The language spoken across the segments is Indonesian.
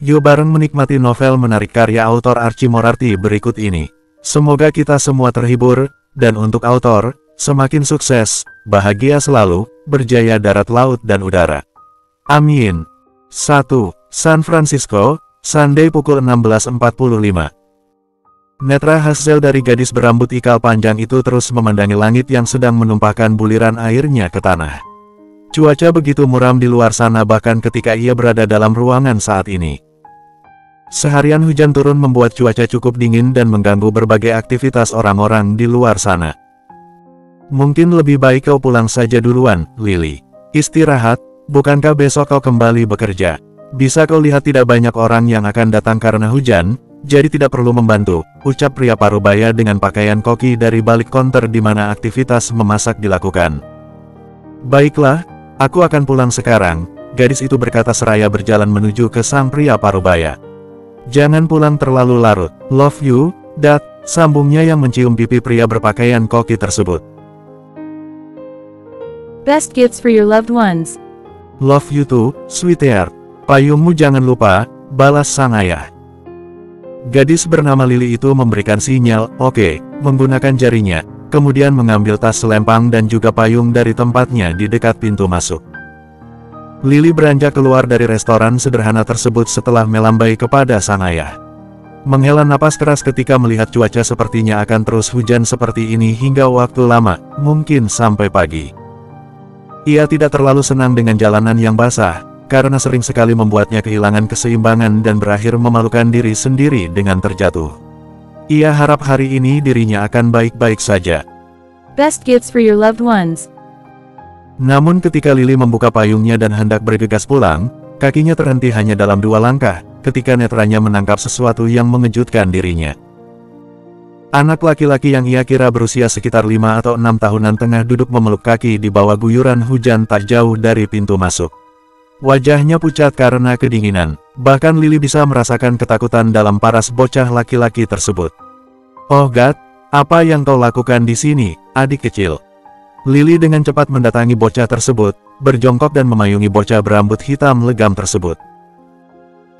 Yuk bareng menikmati novel menarik karya autor Archie Morarty berikut ini. Semoga kita semua terhibur, dan untuk autor, semakin sukses, bahagia selalu, berjaya darat laut dan udara. Amin. 1. San Francisco, Sunday pukul 16.45. Netra Hazel dari gadis berambut ikal panjang itu terus memandangi langit yang sedang menumpahkan buliran airnya ke tanah. Cuaca begitu muram di luar sana bahkan ketika ia berada dalam ruangan saat ini. Seharian hujan turun membuat cuaca cukup dingin dan mengganggu berbagai aktivitas orang-orang di luar sana. Mungkin lebih baik kau pulang saja duluan, Lily. Istirahat, bukankah besok kau kembali bekerja? Bisa kau lihat tidak banyak orang yang akan datang karena hujan, jadi tidak perlu membantu, ucap pria parubaya dengan pakaian koki dari balik konter di mana aktivitas memasak dilakukan. Baiklah, aku akan pulang sekarang, gadis itu berkata seraya berjalan menuju ke sang pria parubaya. Jangan pulang terlalu larut, love you, Dad, sambungnya yang mencium pipi pria berpakaian koki tersebut. Best gifts for your loved ones. Love you too, sweetheart. Payungmu jangan lupa, balas sang ayah. Gadis bernama Lily itu memberikan sinyal, oke, menggunakan jarinya, kemudian mengambil tas selempang dan juga payung dari tempatnya di dekat pintu masuk. Lily beranjak keluar dari restoran sederhana tersebut setelah melambai kepada sang ayah. Menghela napas keras ketika melihat cuaca sepertinya akan terus hujan seperti ini hingga waktu lama, mungkin sampai pagi. Ia tidak terlalu senang dengan jalanan yang basah, karena sering sekali membuatnya kehilangan keseimbangan dan berakhir memalukan diri sendiri dengan terjatuh. Ia harap hari ini dirinya akan baik-baik saja. Best gifts for your loved ones. Namun ketika Lily membuka payungnya dan hendak bergegas pulang, kakinya terhenti hanya dalam 2 langkah, ketika netranya menangkap sesuatu yang mengejutkan dirinya. Anak laki-laki yang ia kira berusia sekitar 5 atau 6 tahunan tengah duduk memeluk kaki di bawah guyuran hujan tak jauh dari pintu masuk. Wajahnya pucat karena kedinginan, bahkan Lily bisa merasakan ketakutan dalam paras bocah laki-laki tersebut. Oh God, apa yang kau lakukan di sini, adik kecil? Lily dengan cepat mendatangi bocah tersebut, berjongkok dan memayungi bocah berambut hitam legam tersebut.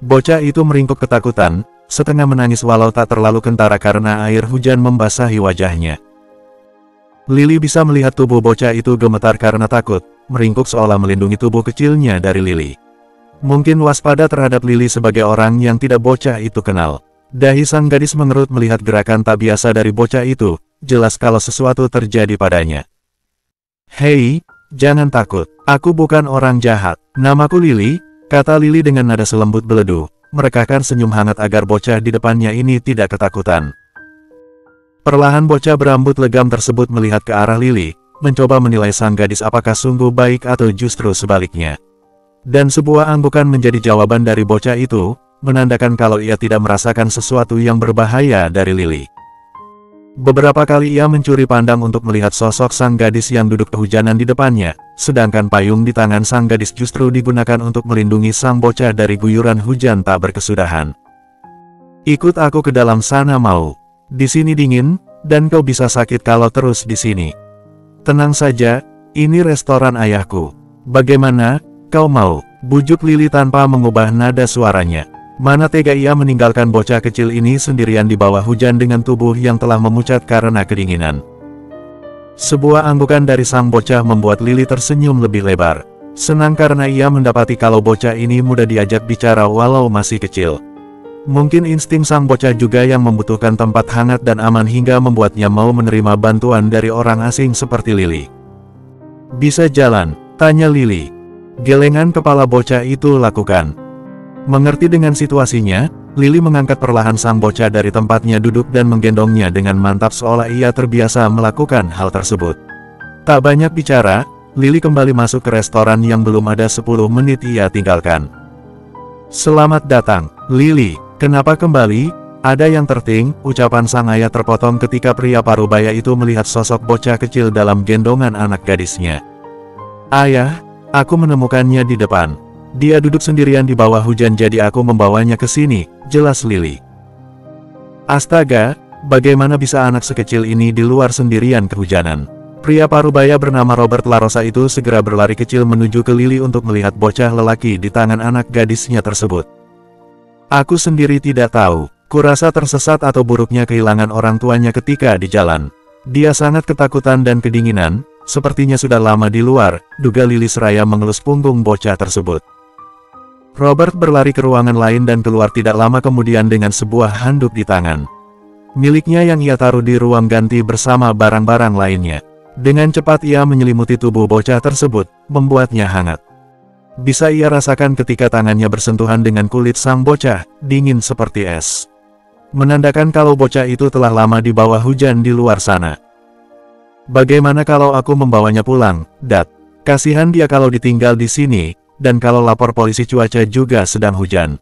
Bocah itu meringkuk ketakutan, setengah menangis walau tak terlalu kentara karena air hujan membasahi wajahnya. Lily bisa melihat tubuh bocah itu gemetar karena takut, meringkuk seolah melindungi tubuh kecilnya dari Lily. Mungkin waspada terhadap Lily sebagai orang yang tidak bocah itu kenal. Dahi sang gadis mengerut melihat gerakan tak biasa dari bocah itu, jelas kalau sesuatu terjadi padanya. Hei, jangan takut, aku bukan orang jahat. Namaku Lily, kata Lily dengan nada selembut beledu, merekahkan senyum hangat agar bocah di depannya ini tidak ketakutan. Perlahan bocah berambut legam tersebut melihat ke arah Lily, mencoba menilai sang gadis apakah sungguh baik atau justru sebaliknya. Dan sebuah anggukan menjadi jawaban dari bocah itu, menandakan kalau ia tidak merasakan sesuatu yang berbahaya dari Lily. Beberapa kali ia mencuri pandang untuk melihat sosok sang gadis yang duduk kehujanan di depannya, sedangkan payung di tangan sang gadis justru digunakan untuk melindungi sang bocah dari guyuran hujan tak berkesudahan. Ikut aku ke dalam sana mau. Di sini dingin, dan kau bisa sakit kalau terus di sini. Tenang saja, ini restoran ayahku. Bagaimana, kau mau? Bujuk Lily tanpa mengubah nada suaranya. Mana tega ia meninggalkan bocah kecil ini sendirian di bawah hujan dengan tubuh yang telah memucat karena kedinginan. Sebuah anggukan dari sang bocah membuat Lily tersenyum lebih lebar. Senang karena ia mendapati kalau bocah ini mudah diajak bicara walau masih kecil. Mungkin insting sang bocah juga yang membutuhkan tempat hangat dan aman hingga membuatnya mau menerima bantuan dari orang asing seperti Lily. Bisa jalan? Tanya Lily. Gelengan kepala bocah itu lakukan. Mengerti dengan situasinya, Lily mengangkat perlahan sang bocah dari tempatnya duduk dan menggendongnya dengan mantap seolah ia terbiasa melakukan hal tersebut. Tak banyak bicara, Lily kembali masuk ke restoran yang belum ada 10 menit ia tinggalkan. Selamat datang, Lily. Kenapa kembali? Ada yang terting, ucapan sang ayah terpotong ketika pria parubaya itu melihat sosok bocah kecil dalam gendongan anak gadisnya. Ayah, aku menemukannya di depan. Dia duduk sendirian di bawah hujan jadi aku membawanya ke sini, jelas Lily. Astaga, bagaimana bisa anak sekecil ini di luar sendirian kehujanan? Pria parubaya bernama Robert LaRosa itu segera berlari kecil menuju ke Lily untuk melihat bocah lelaki di tangan anak gadisnya tersebut. Aku sendiri tidak tahu. Kurasa tersesat atau buruknya kehilangan orang tuanya ketika di jalan. Dia sangat ketakutan dan kedinginan, sepertinya sudah lama di luar, duga Lily seraya mengelus punggung bocah tersebut. Robert berlari ke ruangan lain dan keluar tidak lama kemudian dengan sebuah handuk di tangan. Miliknya yang ia taruh di ruang ganti bersama barang-barang lainnya. Dengan cepat ia menyelimuti tubuh bocah tersebut, membuatnya hangat. Bisa ia rasakan ketika tangannya bersentuhan dengan kulit sang bocah, dingin seperti es. Menandakan kalau bocah itu telah lama di bawah hujan di luar sana. Bagaimana kalau aku membawanya pulang, Dad? Kasihan dia kalau ditinggal di sini, dan kalau lapor polisi cuaca juga sedang hujan.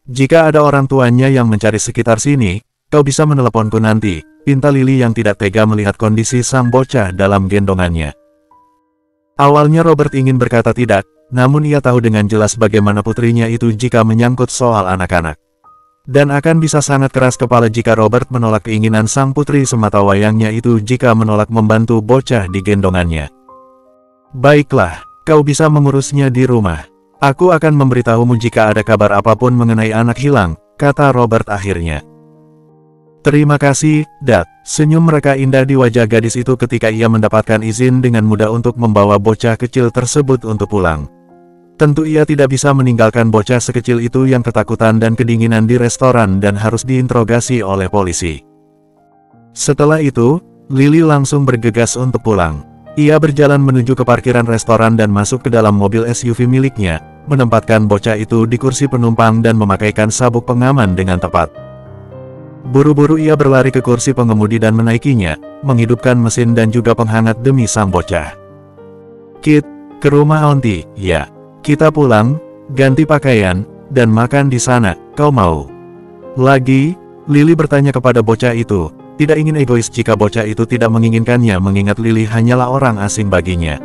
Jika ada orang tuanya yang mencari sekitar sini, kau bisa meneleponku nanti, pinta Lily yang tidak tega melihat kondisi sang bocah dalam gendongannya. Awalnya Robert ingin berkata tidak, namun ia tahu dengan jelas bagaimana putrinya itu jika menyangkut soal anak-anak. Dan akan bisa sangat keras kepala jika Robert menolak keinginan sang putri sematawayangnya itu jika menolak membantu bocah di gendongannya. Baiklah, kau bisa mengurusnya di rumah. Aku akan memberitahumu jika ada kabar apapun mengenai anak hilang, kata Robert akhirnya. Terima kasih, Dad. Senyum mereka indah di wajah gadis itu ketika ia mendapatkan izin dengan mudah untuk membawa bocah kecil tersebut untuk pulang. Tentu ia tidak bisa meninggalkan bocah sekecil itu yang ketakutan dan kedinginan di restoran dan harus diinterogasi oleh polisi. Setelah itu, Lily langsung bergegas untuk pulang. Ia berjalan menuju ke parkiran restoran dan masuk ke dalam mobil SUV miliknya, menempatkan bocah itu di kursi penumpang dan memakaikan sabuk pengaman dengan tepat. Buru-buru ia berlari ke kursi pengemudi dan menaikinya, menghidupkan mesin dan juga penghangat demi sang bocah. Kit, ke rumah Auntie, ya. Kita pulang, ganti pakaian, dan makan di sana, kau mau? Lagi, Lily bertanya kepada bocah itu, tidak ingin egois jika bocah itu tidak menginginkannya mengingat Lily hanyalah orang asing baginya.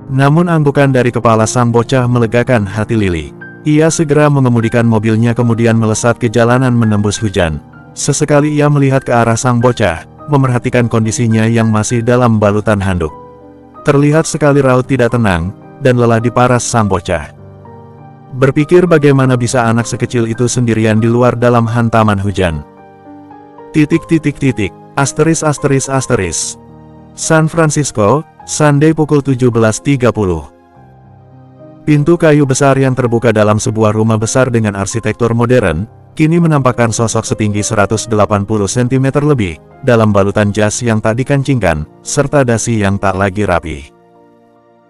Namun anggukan dari kepala sang bocah melegakan hati Lily. Ia segera mengemudikan mobilnya kemudian melesat ke jalanan menembus hujan. Sesekali ia melihat ke arah sang bocah, memerhatikan kondisinya yang masih dalam balutan handuk. Terlihat sekali raut tidak tenang, dan lelah di paras sang bocah. Berpikir bagaimana bisa anak sekecil itu sendirian di luar dalam hantaman hujan. Asteris. San Francisco, Sunday pukul 17.30. Pintu kayu besar yang terbuka dalam sebuah rumah besar dengan arsitektur modern, kini menampakkan sosok setinggi 180 cm lebih, dalam balutan jas yang tak dikancingkan, serta dasi yang tak lagi rapi.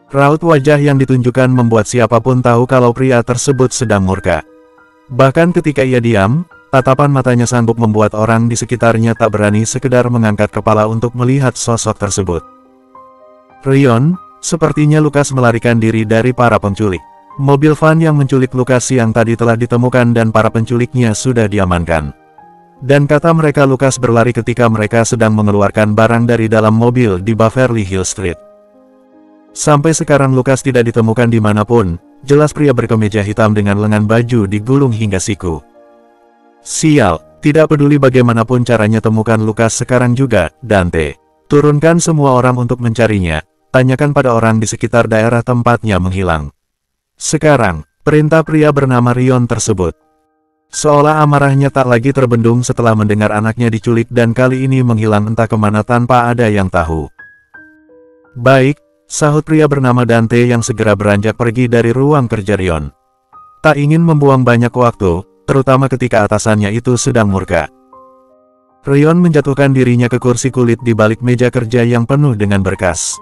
Raut wajah yang ditunjukkan membuat siapapun tahu kalau pria tersebut sedang murka. Bahkan ketika ia diam, tatapan matanya sanggup membuat orang di sekitarnya tak berani sekedar mengangkat kepala untuk melihat sosok tersebut. Ryan, sepertinya Lukas melarikan diri dari para penculik. Mobil van yang menculik Lukas yang tadi telah ditemukan dan para penculiknya sudah diamankan. Dan kata mereka Lukas berlari ketika mereka sedang mengeluarkan barang dari dalam mobil di Beverly Hills Street. Sampai sekarang Lukas tidak ditemukan dimanapun, jelas pria berkemeja hitam dengan lengan baju digulung hingga siku. Sial, tidak peduli bagaimanapun caranya temukan Lukas sekarang juga, Dante. Turunkan semua orang untuk mencarinya, tanyakan pada orang di sekitar daerah tempatnya menghilang. Sekarang, perintah pria bernama Ryan tersebut. Seolah amarahnya tak lagi terbendung setelah mendengar anaknya diculik dan kali ini menghilang entah kemana tanpa ada yang tahu. Baik, sahut pria bernama Dante yang segera beranjak pergi dari ruang kerja Ryan. Tak ingin membuang banyak waktu, terutama ketika atasannya itu sedang murka. Ryan menjatuhkan dirinya ke kursi kulit di balik meja kerja yang penuh dengan berkas.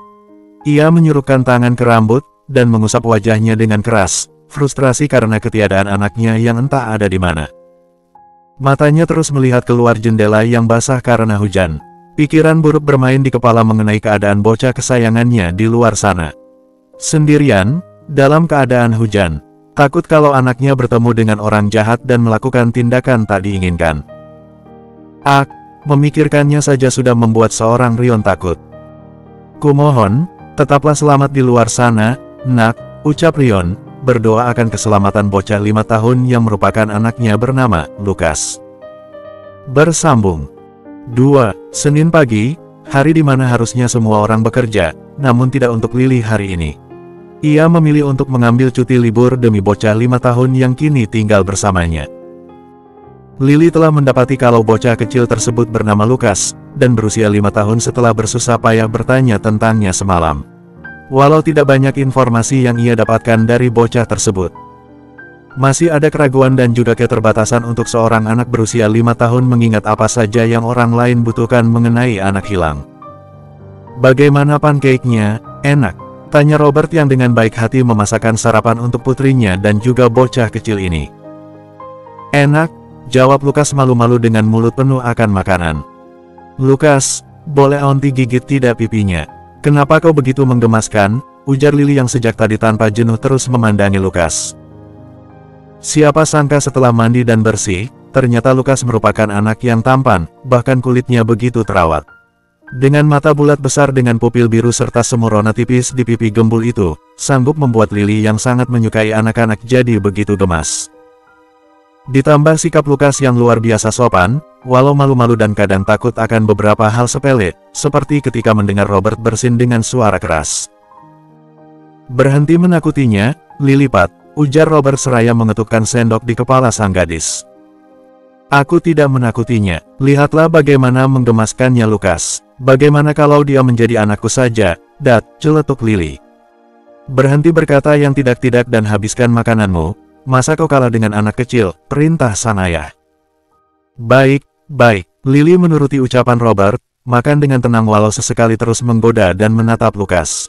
Ia menyurupkan tangan ke rambut, dan mengusap wajahnya dengan keras, frustrasi karena ketiadaan anaknya yang entah ada di mana. Matanya terus melihat keluar jendela yang basah karena hujan. Pikiran buruk bermain di kepala mengenai keadaan bocah kesayangannya di luar sana. Sendirian, dalam keadaan hujan. Takut kalau anaknya bertemu dengan orang jahat dan melakukan tindakan tak diinginkan. Memikirkannya saja sudah membuat seorang Ryan takut. Kumohon, tetaplah selamat di luar sana, nak, ucap Ryan, berdoa akan keselamatan bocah 5 tahun yang merupakan anaknya bernama Lukas. Bersambung. 2. Senin pagi, hari di mana harusnya semua orang bekerja, namun tidak untuk Lily hari ini. Ia memilih untuk mengambil cuti libur demi bocah 5 tahun yang kini tinggal bersamanya. Lily telah mendapati kalau bocah kecil tersebut bernama Lukas, dan berusia 5 tahun setelah bersusah payah bertanya tentangnya semalam. Walau tidak banyak informasi yang ia dapatkan dari bocah tersebut, masih ada keraguan dan juga keterbatasan untuk seorang anak berusia 5 tahun mengingat apa saja yang orang lain butuhkan mengenai anak hilang. "Bagaimana pancake-nya? Enak?" tanya Robert yang dengan baik hati memasakkan sarapan untuk putrinya dan juga bocah kecil ini. "Enak," jawab Lukas malu-malu dengan mulut penuh akan makanan. "Lukas, boleh Aunty gigit tidak pipinya? Kenapa kau begitu menggemaskan?" ujar Lily yang sejak tadi tanpa jenuh terus memandangi Lukas. Siapa sangka setelah mandi dan bersih, ternyata Lukas merupakan anak yang tampan, bahkan kulitnya begitu terawat. Dengan mata bulat besar dengan pupil biru serta semur warna tipis di pipi gembul itu, sanggup membuat Lily yang sangat menyukai anak-anak jadi begitu gemas. Ditambah sikap Lukas yang luar biasa sopan, walau malu-malu dan kadang takut akan beberapa hal sepele, seperti ketika mendengar Robert bersin dengan suara keras. "Berhenti menakutinya, Lilipat," ujar Robert seraya mengetukkan sendok di kepala sang gadis. "Aku tidak menakutinya, lihatlah bagaimana menggemaskannya Lukas. Bagaimana kalau dia menjadi anakku saja, Dat," celetuk Lily. "Berhenti berkata yang tidak-tidak dan habiskan makananmu. Masa kau kalah dengan anak kecil?" perintah sang ayah. "Baik, baik." Lily menuruti ucapan Robert, makan dengan tenang walau sesekali terus menggoda dan menatap Lukas.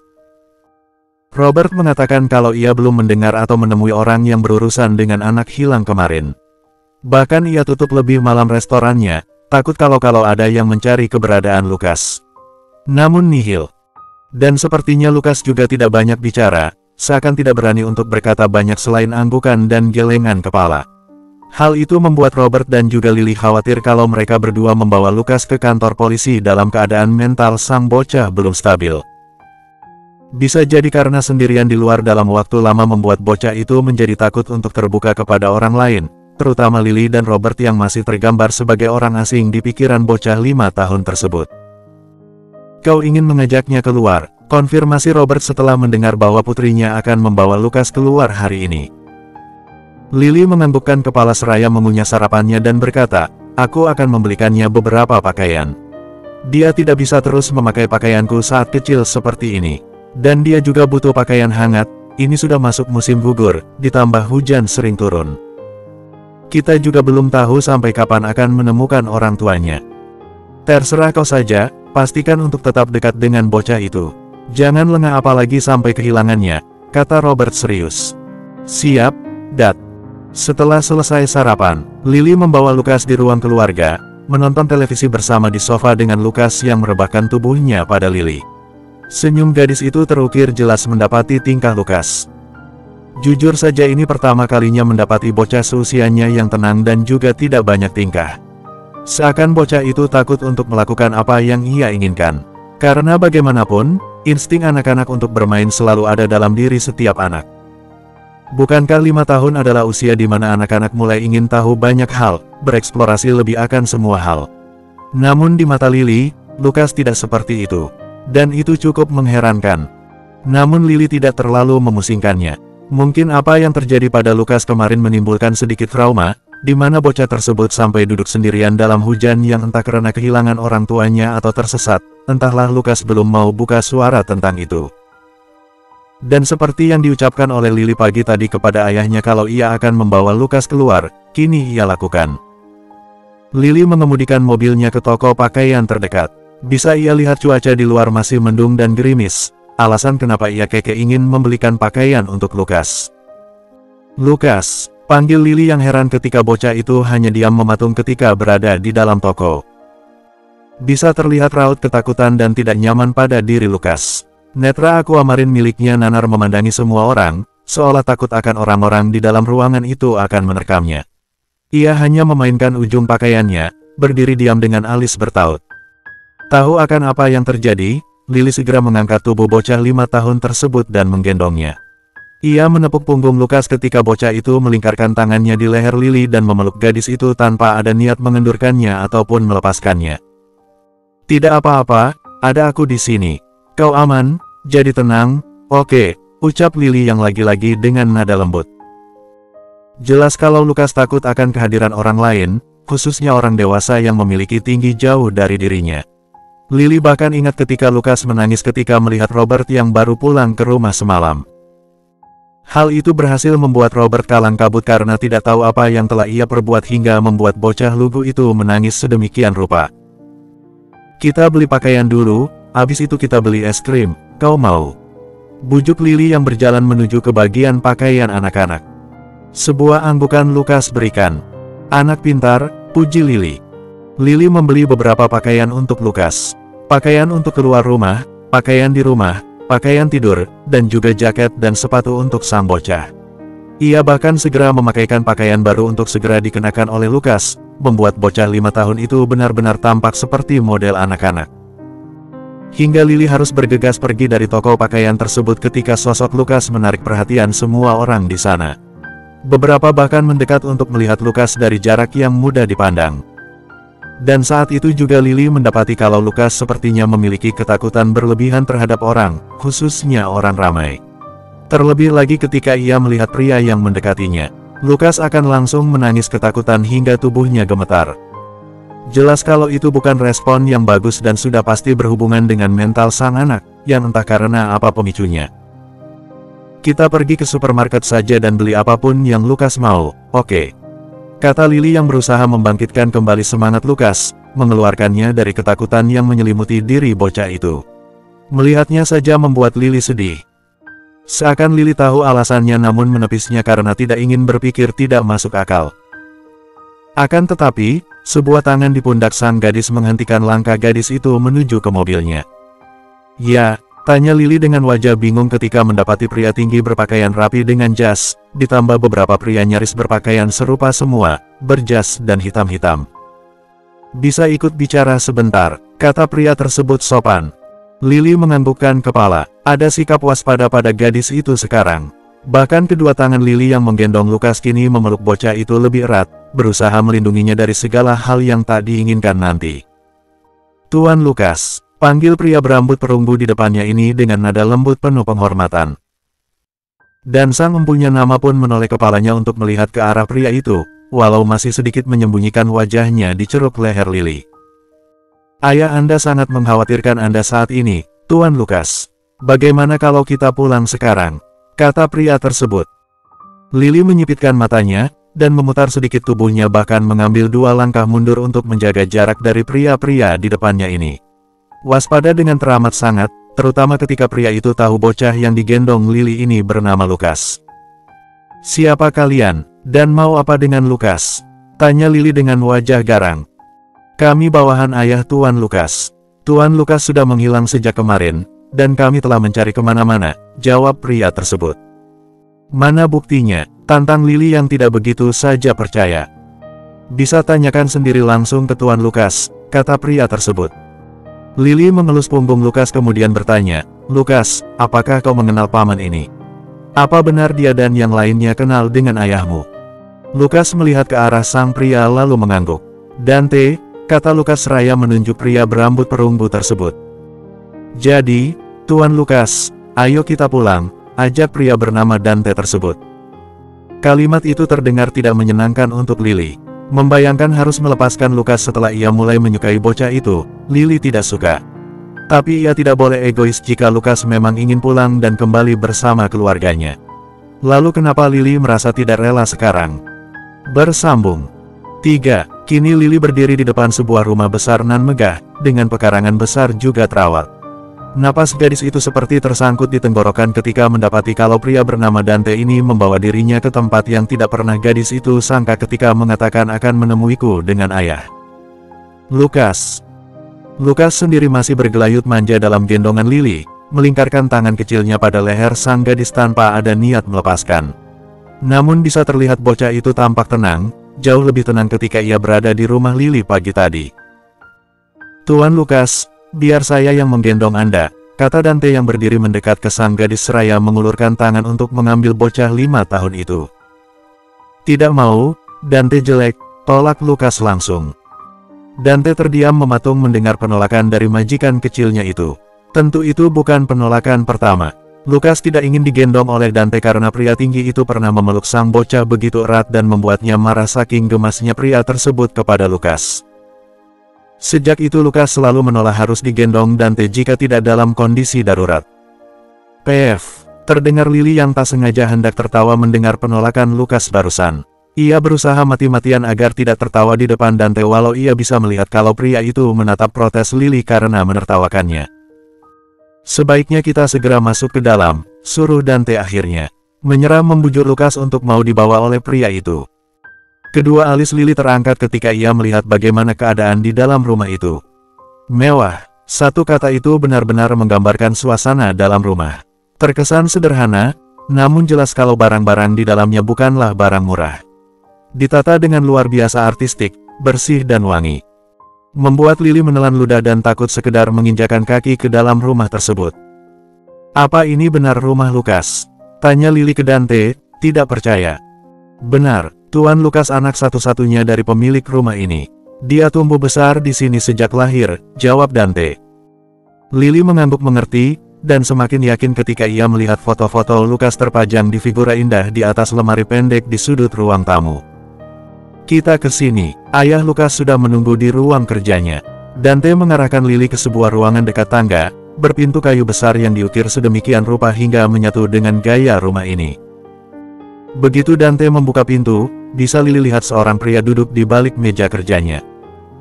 Robert mengatakan kalau ia belum mendengar atau menemui orang yang berurusan dengan anak hilang kemarin. Bahkan ia tutup lebih malam restorannya, takut kalau ada yang mencari keberadaan Lukas. Namun nihil. Dan sepertinya Lukas juga tidak banyak bicara, seakan tidak berani untuk berkata banyak selain anggukan dan gelengan kepala. Hal itu membuat Robert dan juga Lily khawatir kalau mereka berdua membawa Lukas ke kantor polisi dalam keadaan mental sang bocah belum stabil. Bisa jadi karena sendirian di luar dalam waktu lama membuat bocah itu menjadi takut untuk terbuka kepada orang lain, terutama Lily dan Robert yang masih tergambar sebagai orang asing di pikiran bocah 5 tahun tersebut. "Kau ingin mengajaknya keluar?" konfirmasi Robert setelah mendengar bahwa putrinya akan membawa Lukas keluar hari ini. Lily menganggukkan kepala seraya mengunyah sarapannya dan berkata, "Aku akan membelikannya beberapa pakaian. Dia tidak bisa terus memakai pakaianku saat kecil seperti ini. Dan dia juga butuh pakaian hangat, ini sudah masuk musim gugur, ditambah hujan sering turun. Kita juga belum tahu sampai kapan akan menemukan orang tuanya. Terserah kau saja, pastikan untuk tetap dekat dengan bocah itu. Jangan lengah apalagi sampai kehilangannya," kata Robert serius. "Siap, Dat." Setelah selesai sarapan, Lily membawa Lukas di ruang keluarga, menonton televisi bersama di sofa dengan Lukas yang merebahkan tubuhnya pada Lily. Senyum gadis itu terukir jelas mendapati tingkah Lukas. Jujur saja ini pertama kalinya mendapati bocah seusianya yang tenang dan juga tidak banyak tingkah. Seakan bocah itu takut untuk melakukan apa yang ia inginkan. Karena bagaimanapun, insting anak-anak untuk bermain selalu ada dalam diri setiap anak. Bukankah 5 tahun adalah usia di mana anak-anak mulai ingin tahu banyak hal, bereksplorasi lebih akan semua hal. Namun di mata Lily, Lukas tidak seperti itu. Dan itu cukup mengherankan. Namun Lily tidak terlalu memusingkannya. Mungkin apa yang terjadi pada Lukas kemarin menimbulkan sedikit trauma, di mana bocah tersebut sampai duduk sendirian dalam hujan yang entah karena kehilangan orang tuanya atau tersesat, entahlah Lukas belum mau buka suara tentang itu. Dan seperti yang diucapkan oleh Lily pagi tadi kepada ayahnya kalau ia akan membawa Lukas keluar, kini ia lakukan. Lily mengemudikan mobilnya ke toko pakaian terdekat. Bisa ia lihat cuaca di luar masih mendung dan gerimis, alasan kenapa ia keke ingin membelikan pakaian untuk Lukas. "Lukas," panggil Lily yang heran ketika bocah itu hanya diam mematung ketika berada di dalam toko. Bisa terlihat raut ketakutan dan tidak nyaman pada diri Lukas. Netra aquamarine miliknya nanar memandangi semua orang, seolah takut akan orang-orang di dalam ruangan itu akan menerkamnya. Ia hanya memainkan ujung pakaiannya, berdiri diam dengan alis bertaut. Tahu akan apa yang terjadi, Lily segera mengangkat tubuh bocah 5 tahun tersebut dan menggendongnya. Ia menepuk punggung Lukas ketika bocah itu melingkarkan tangannya di leher Lily dan memeluk gadis itu tanpa ada niat mengendurkannya ataupun melepaskannya. "Tidak apa-apa, ada aku di sini. Kau aman, jadi tenang, oke," ucap Lily yang lagi-lagi dengan nada lembut. Jelas kalau Lukas takut akan kehadiran orang lain, khususnya orang dewasa yang memiliki tinggi jauh dari dirinya. Lily bahkan ingat ketika Lukas menangis ketika melihat Robert yang baru pulang ke rumah semalam. Hal itu berhasil membuat Robert kalang kabut karena tidak tahu apa yang telah ia perbuat hingga membuat bocah lugu itu menangis sedemikian rupa. "Kita beli pakaian dulu, habis itu kita beli es krim, kau mau?" bujuk Lily yang berjalan menuju ke bagian pakaian anak-anak. Sebuah anggukan Lukas berikan. "Anak pintar," puji Lily. Lily membeli beberapa pakaian untuk Lukas. Pakaian untuk keluar rumah, pakaian di rumah, pakaian tidur, dan juga jaket dan sepatu untuk sang bocah. Ia bahkan segera memakaikan pakaian baru untuk segera dikenakan oleh Lukas, membuat bocah 5 tahun itu benar-benar tampak seperti model anak-anak. Hingga Lily harus bergegas pergi dari toko pakaian tersebut ketika sosok Lukas menarik perhatian semua orang di sana. Beberapa bahkan mendekat untuk melihat Lukas dari jarak yang mudah dipandang. Dan saat itu juga Lily mendapati kalau Lukas sepertinya memiliki ketakutan berlebihan terhadap orang, khususnya orang ramai. Terlebih lagi ketika ia melihat pria yang mendekatinya, Lukas akan langsung menangis ketakutan hingga tubuhnya gemetar. Jelas kalau itu bukan respon yang bagus dan sudah pasti berhubungan dengan mental sang anak, yang entah karena apa pemicunya. "Kita pergi ke supermarket saja dan beli apapun yang Lukas mau, oke?" kata Lily yang berusaha membangkitkan kembali semangat Lukas, mengeluarkannya dari ketakutan yang menyelimuti diri bocah itu. Melihatnya saja membuat Lily sedih. Seakan Lily tahu alasannya namun menepisnya karena tidak ingin berpikir tidak masuk akal. Akan tetapi, sebuah tangan di pundak sang gadis menghentikan langkah gadis itu menuju ke mobilnya. "Ya?" tanya Lily dengan wajah bingung ketika mendapati pria tinggi berpakaian rapi dengan jas, ditambah beberapa pria nyaris berpakaian serupa semua, berjas dan hitam-hitam. "Bisa ikut bicara sebentar," kata pria tersebut sopan. Lily menganggukkan kepala, ada sikap waspada pada gadis itu sekarang. Bahkan kedua tangan Lily yang menggendong Lukas kini memeluk bocah itu lebih erat, berusaha melindunginya dari segala hal yang tak diinginkan nanti. "Tuan Lukas," panggil pria berambut perunggu di depannya ini dengan nada lembut penuh penghormatan. Dan sang empunya nama pun menoleh kepalanya untuk melihat ke arah pria itu, walau masih sedikit menyembunyikan wajahnya di ceruk leher Lily. "Ayah Anda sangat mengkhawatirkan Anda saat ini, Tuan Lukas. Bagaimana kalau kita pulang sekarang?" kata pria tersebut. Lily menyipitkan matanya, dan memutar sedikit tubuhnya bahkan mengambil 2 langkah mundur untuk menjaga jarak dari pria-pria di depannya ini. Waspada dengan teramat sangat, terutama ketika pria itu tahu bocah yang digendong Lily ini bernama Lukas. "Siapa kalian, dan mau apa dengan Lukas?" tanya Lily dengan wajah garang. "Kami bawahan ayah Tuan Lukas. Tuan Lukas sudah menghilang sejak kemarin, dan kami telah mencari kemana-mana," jawab pria tersebut. "Mana buktinya?" tantang Lily yang tidak begitu saja percaya. "Bisa tanyakan sendiri langsung ke Tuan Lukas," kata pria tersebut. Lily mengelus punggung Lukas kemudian bertanya, "Lukas, apakah kau mengenal paman ini? Apa benar dia dan yang lainnya kenal dengan ayahmu?" Lukas melihat ke arah sang pria lalu mengangguk. "Dante," kata Lukas seraya menunjuk pria berambut perunggu tersebut. "Jadi, Tuan Lukas, ayo kita pulang," ajak pria bernama Dante tersebut. Kalimat itu terdengar tidak menyenangkan untuk Lily. Membayangkan harus melepaskan Lukas setelah ia mulai menyukai bocah itu, Lily tidak suka. Tapi ia tidak boleh egois jika Lukas memang ingin pulang dan kembali bersama keluarganya. Lalu kenapa Lily merasa tidak rela sekarang? Bersambung 3. Kini Lily berdiri di depan sebuah rumah besar nan megah, dengan pekarangan besar juga terawat. Napas gadis itu seperti tersangkut di tenggorokan ketika mendapati kalau pria bernama Dante ini membawa dirinya ke tempat yang tidak pernah gadis itu sangka ketika mengatakan akan menemuiku dengan ayah. Lukas sendiri masih bergelayut manja dalam gendongan Lily, melingkarkan tangan kecilnya pada leher sang gadis tanpa ada niat melepaskan. Namun bisa terlihat bocah itu tampak tenang, jauh lebih tenang ketika ia berada di rumah Lily pagi tadi. "Tuan Lukas, biar saya yang menggendong Anda," kata Dante yang berdiri mendekat ke sang gadis seraya mengulurkan tangan untuk mengambil bocah 5 tahun itu. "Tidak mau, Dante jelek," tolak Lukas langsung. Dante terdiam mematung mendengar penolakan dari majikan kecilnya itu. Tentu itu bukan penolakan pertama. Lukas tidak ingin digendong oleh Dante karena pria tinggi itu pernah memeluk sang bocah begitu erat dan membuatnya marah saking gemasnya pria tersebut kepada Lukas. Sejak itu Lukas selalu menolak harus digendong Dante jika tidak dalam kondisi darurat. PF. Terdengar Lily yang tak sengaja hendak tertawa mendengar penolakan Lukas barusan. Ia berusaha mati-matian agar tidak tertawa di depan Dante walau ia bisa melihat kalau pria itu menatap protes Lily karena menertawakannya. Sebaiknya kita segera masuk ke dalam, suruh Dante akhirnya. Menyerah membujuk Lukas untuk mau dibawa oleh pria itu. Kedua alis Lily terangkat ketika ia melihat bagaimana keadaan di dalam rumah itu. Mewah, satu kata itu benar-benar menggambarkan suasana dalam rumah. Terkesan sederhana, namun jelas kalau barang-barang di dalamnya bukanlah barang murah. Ditata dengan luar biasa artistik, bersih dan wangi. Membuat Lily menelan ludah dan takut sekedar menginjakan kaki ke dalam rumah tersebut. Apa ini benar rumah Lukas? Tanya Lily ke Dante, tidak percaya. Benar, Tuan Lukas anak satu-satunya dari pemilik rumah ini. Dia tumbuh besar di sini sejak lahir, jawab Dante. Lily mengangguk mengerti, dan semakin yakin ketika ia melihat foto-foto Lukas terpajang di figura indah di atas lemari pendek di sudut ruang tamu. Kita ke sini, ayah Lukas sudah menunggu di ruang kerjanya. Dante mengarahkan Lily ke sebuah ruangan dekat tangga, berpintu kayu besar yang diukir sedemikian rupa hingga menyatu dengan gaya rumah ini. Begitu Dante membuka pintu, bisa Lily lihat seorang pria duduk di balik meja kerjanya.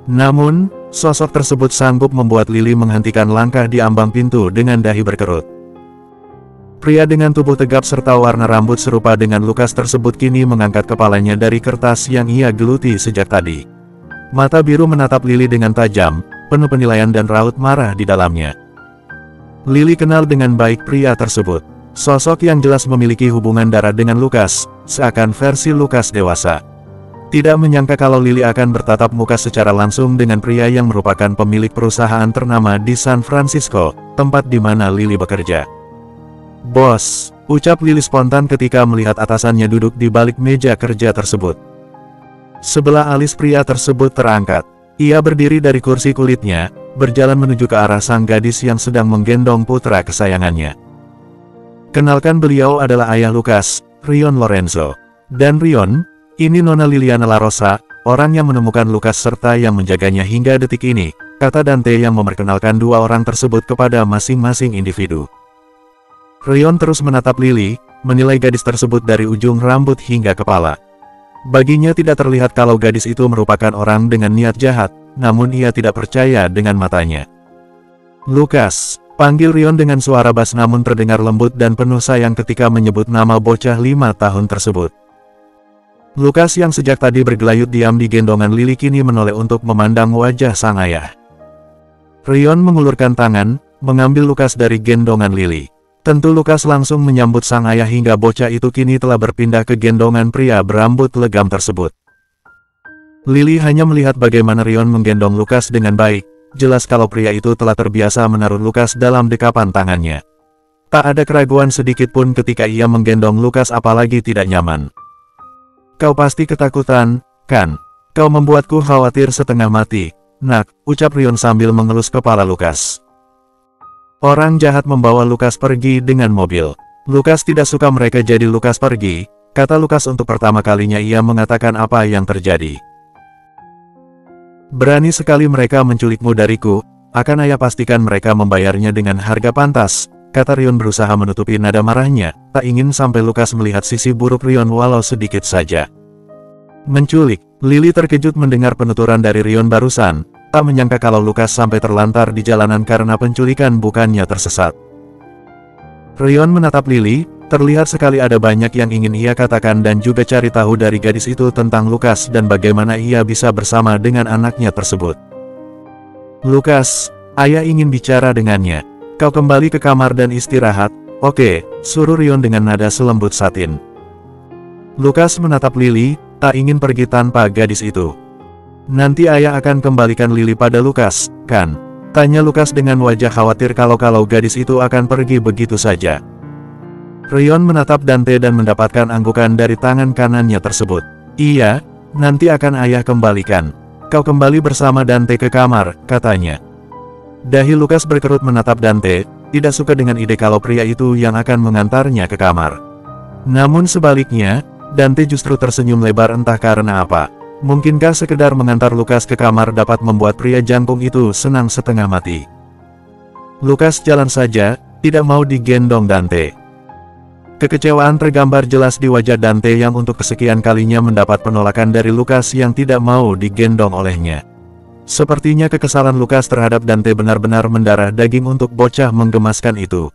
Namun, sosok tersebut sanggup membuat Lily menghentikan langkah di ambang pintu dengan dahi berkerut. Pria dengan tubuh tegap serta warna rambut serupa dengan Lukas tersebut kini mengangkat kepalanya dari kertas yang ia geluti sejak tadi. Mata biru menatap Lily dengan tajam, penuh penilaian dan raut marah di dalamnya. Lily kenal dengan baik pria tersebut. Sosok yang jelas memiliki hubungan darah dengan Lukas, seakan versi Lukas dewasa. Tidak menyangka kalau Lily akan bertatap muka secara langsung dengan pria yang merupakan pemilik perusahaan ternama di San Francisco, tempat di mana Lily bekerja. Bos, ucap Lily spontan ketika melihat atasannya duduk di balik meja kerja tersebut. Sebelah alis pria tersebut terangkat. Ia berdiri dari kursi kulitnya, berjalan menuju ke arah sang gadis yang sedang menggendong putra kesayangannya. Kenalkan beliau adalah ayah Lukas, Rion Lorenzo. Dan Rion, ini Nona Liliana La Rosa, orang yang menemukan Lukas serta yang menjaganya hingga detik ini, kata Dante yang memperkenalkan dua orang tersebut kepada masing-masing individu. Rion terus menatap Lily, menilai gadis tersebut dari ujung rambut hingga kepala. Baginya tidak terlihat kalau gadis itu merupakan orang dengan niat jahat, namun ia tidak percaya dengan matanya. Lukas, panggil Rion dengan suara bas namun terdengar lembut dan penuh sayang ketika menyebut nama bocah 5 tahun tersebut. Lukas yang sejak tadi bergelayut diam di gendongan Lily kini menoleh untuk memandang wajah sang ayah. Rion mengulurkan tangan, mengambil Lukas dari gendongan Lily. Tentu Lukas langsung menyambut sang ayah hingga bocah itu kini telah berpindah ke gendongan pria berambut legam tersebut. Lily hanya melihat bagaimana Rion menggendong Lukas dengan baik, jelas kalau pria itu telah terbiasa menaruh Lukas dalam dekapan tangannya. Tak ada keraguan sedikit pun ketika ia menggendong Lukas apalagi tidak nyaman. Kau pasti ketakutan, kan? Kau membuatku khawatir setengah mati, nak, ucap Rion sambil mengelus kepala Lukas. Orang jahat membawa Lukas pergi dengan mobil. Lukas tidak suka mereka jadi Lukas pergi, kata Lukas untuk pertama kalinya ia mengatakan apa yang terjadi. Berani sekali mereka menculikmu dariku, akan ayah pastikan mereka membayarnya dengan harga pantas, kata Rion berusaha menutupi nada marahnya, tak ingin sampai Lukas melihat sisi buruk Rion walau sedikit saja. Menculik, Lily terkejut mendengar penuturan dari Rion barusan. Tak menyangka kalau Lukas sampai terlantar di jalanan karena penculikan bukannya tersesat. Rion menatap Lily, terlihat sekali ada banyak yang ingin ia katakan dan juga cari tahu dari gadis itu tentang Lukas dan bagaimana ia bisa bersama dengan anaknya tersebut. Lukas, ayah ingin bicara dengannya. Kau kembali ke kamar dan istirahat, oke, suruh Rion dengan nada selembut satin. Lukas menatap Lily, tak ingin pergi tanpa gadis itu. Nanti ayah akan kembalikan Lily pada Lukas, kan? Tanya Lukas dengan wajah khawatir kalau gadis itu akan pergi begitu saja. Rion menatap Dante dan mendapatkan anggukan dari tangan kanannya tersebut. Iya, nanti akan ayah kembalikan. Kau kembali bersama Dante ke kamar, katanya. Dahi Lukas berkerut menatap Dante, tidak suka dengan ide kalau pria itu yang akan mengantarnya ke kamar. Namun sebaliknya, Dante justru tersenyum lebar entah karena apa. Mungkinkah sekedar mengantar Lukas ke kamar dapat membuat pria jangkung itu senang setengah mati? Lukas jalan saja, tidak mau digendong Dante. Kekecewaan tergambar jelas di wajah Dante yang untuk kesekian kalinya mendapat penolakan dari Lukas yang tidak mau digendong olehnya. Sepertinya kekesalan Lukas terhadap Dante benar-benar mendarah daging untuk bocah menggemaskan itu.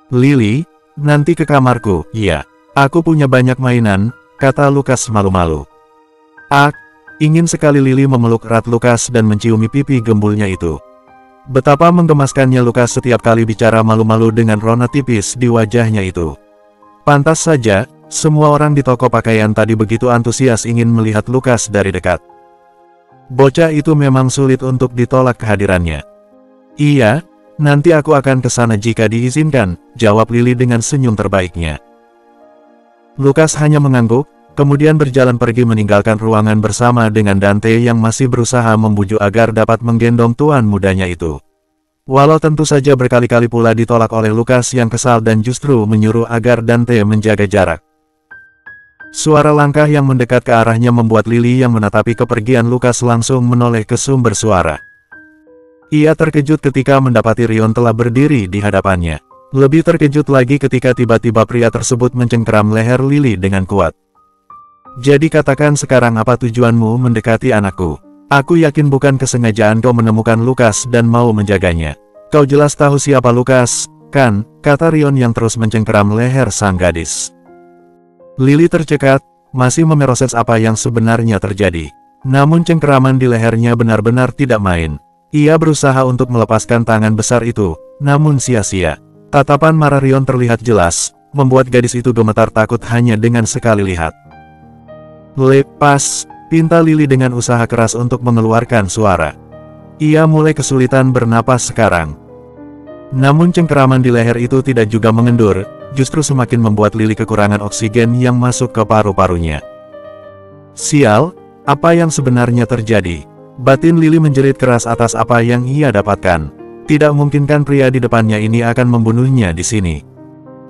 "Lily, nanti ke kamarku." "Iya, aku punya banyak mainan," kata Lukas malu-malu. Ingin sekali Lily memeluk erat Lukas dan menciumi pipi gembulnya itu. Betapa menggemaskannya Lukas setiap kali bicara malu-malu dengan rona tipis di wajahnya itu. Pantas saja, semua orang di toko pakaian tadi begitu antusias ingin melihat Lukas dari dekat. Bocah itu memang sulit untuk ditolak kehadirannya. "Iya, nanti aku akan ke sana jika diizinkan," jawab Lily dengan senyum terbaiknya. Lukas hanya mengangguk, kemudian berjalan pergi meninggalkan ruangan bersama dengan Dante yang masih berusaha membujuk agar dapat menggendong tuan mudanya itu. Walau tentu saja berkali-kali pula ditolak oleh Lukas yang kesal dan justru menyuruh agar Dante menjaga jarak. Suara langkah yang mendekat ke arahnya membuat Lily yang menatapi kepergian Lukas langsung menoleh ke sumber suara. Ia terkejut ketika mendapati Rion telah berdiri di hadapannya. Lebih terkejut lagi ketika tiba-tiba pria tersebut mencengkeram leher Lily dengan kuat. "Jadi katakan sekarang apa tujuanmu mendekati anakku? Aku yakin bukan kesengajaan kau menemukan Lukas dan mau menjaganya. Kau jelas tahu siapa Lukas, kan?" kata Rion yang terus mencengkeram leher sang gadis. Lily tercekat, masih memeroses apa yang sebenarnya terjadi. Namun cengkeraman di lehernya benar-benar tidak main. Ia berusaha untuk melepaskan tangan besar itu, namun sia-sia. Tatapan marah Rion terlihat jelas, membuat gadis itu gemetar takut hanya dengan sekali lihat. "Lepas," pinta Lily dengan usaha keras untuk mengeluarkan suara. Ia mulai kesulitan bernapas sekarang. Namun cengkeraman di leher itu tidak juga mengendur, justru semakin membuat Lily kekurangan oksigen yang masuk ke paru-parunya. Sial, apa yang sebenarnya terjadi? Batin Lily menjerit keras atas apa yang ia dapatkan. Tidak mungkinkan pria di depannya ini akan membunuhnya di sini.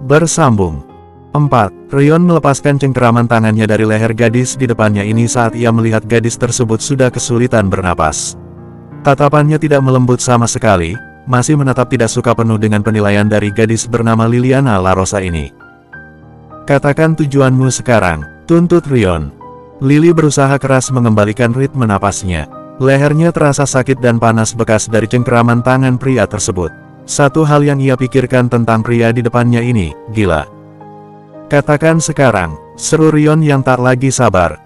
Bersambung. 4. Rion melepaskan cengkeraman tangannya dari leher gadis di depannya ini saat ia melihat gadis tersebut sudah kesulitan bernapas. Tatapannya tidak melembut sama sekali, masih menatap tidak suka penuh dengan penilaian dari gadis bernama Liliana La Rosa ini. "Katakan tujuanmu sekarang," tuntut Rion. Lily berusaha keras mengembalikan ritme napasnya. Lehernya terasa sakit dan panas bekas dari cengkeraman tangan pria tersebut. Satu hal yang ia pikirkan tentang pria di depannya ini, gila. "Katakan sekarang," seru Rion yang tak lagi sabar.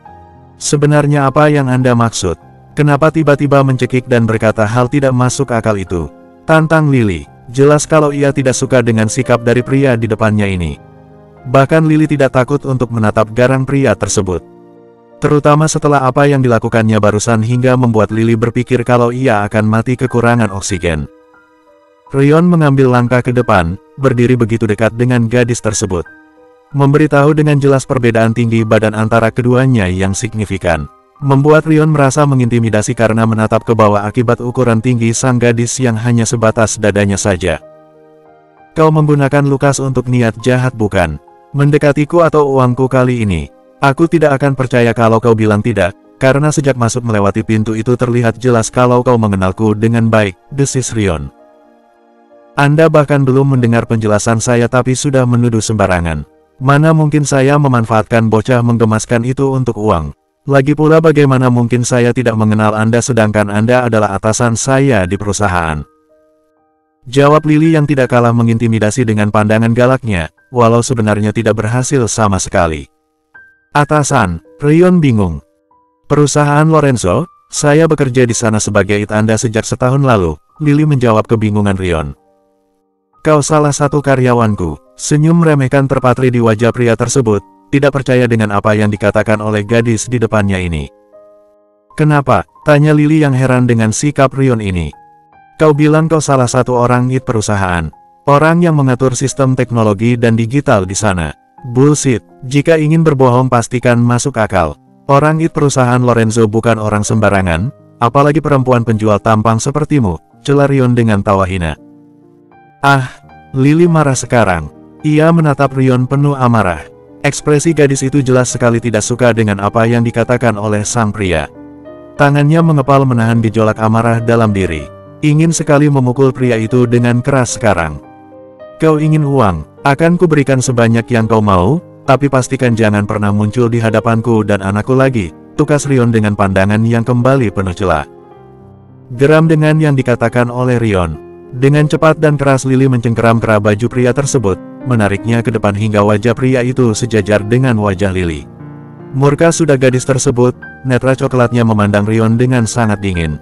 "Sebenarnya apa yang Anda maksud? Kenapa tiba-tiba mencekik dan berkata hal tidak masuk akal itu?" tantang Lily. Jelas kalau ia tidak suka dengan sikap dari pria di depannya ini. Bahkan Lily tidak takut untuk menatap garang pria tersebut. Terutama setelah apa yang dilakukannya barusan hingga membuat Lily berpikir kalau ia akan mati kekurangan oksigen. Rion mengambil langkah ke depan, berdiri begitu dekat dengan gadis tersebut. Memberitahu dengan jelas perbedaan tinggi badan antara keduanya yang signifikan. Membuat Rion merasa mengintimidasi karena menatap ke bawah akibat ukuran tinggi sang gadis yang hanya sebatas dadanya saja. "Kau menggunakan Lukas untuk niat jahat bukan? Mendekatiku atau uangku kali ini? Aku tidak akan percaya kalau kau bilang tidak, karena sejak masuk melewati pintu itu terlihat jelas kalau kau mengenalku dengan baik," desis Rion. "Anda bahkan belum mendengar penjelasan saya tapi sudah menuduh sembarangan. Mana mungkin saya memanfaatkan bocah menggemaskan itu untuk uang? Lagi pula bagaimana mungkin saya tidak mengenal Anda sedangkan Anda adalah atasan saya di perusahaan?" Jawab Lily yang tidak kalah mengintimidasi dengan pandangan galaknya, walau sebenarnya tidak berhasil sama sekali. "Atasan," Rion bingung. "Perusahaan Lorenzo, saya bekerja di sana sebagai IT Anda sejak setahun lalu," Lily menjawab kebingungan Rion. "Kau salah satu karyawanku." Senyum meremehkan terpatri di wajah pria tersebut, tidak percaya dengan apa yang dikatakan oleh gadis di depannya ini. "Kenapa?" tanya Lily yang heran dengan sikap Rion ini. "Kau bilang kau salah satu orang IT perusahaan. Orang yang mengatur sistem teknologi dan digital di sana. Bullshit, jika ingin berbohong pastikan masuk akal. Orang IT perusahaan Lorenzo bukan orang sembarangan, apalagi perempuan penjual tampang sepertimu," cela Rion dengan tawa hina. Ah, Lily marah sekarang. Ia menatap Rion penuh amarah. Ekspresi gadis itu jelas sekali tidak suka dengan apa yang dikatakan oleh sang pria. Tangannya mengepal menahan gejolak amarah dalam diri. Ingin sekali memukul pria itu dengan keras sekarang. Kau ingin uang, akan kuberikan sebanyak yang kau mau, tapi pastikan jangan pernah muncul di hadapanku dan anakku lagi, tukas Rion dengan pandangan yang kembali penuh celah. Geram dengan yang dikatakan oleh Rion. Dengan cepat dan keras Lily mencengkeram kera baju pria tersebut, menariknya ke depan hingga wajah pria itu sejajar dengan wajah Lily. Murka sudah gadis tersebut, netra coklatnya memandang Rion dengan sangat dingin.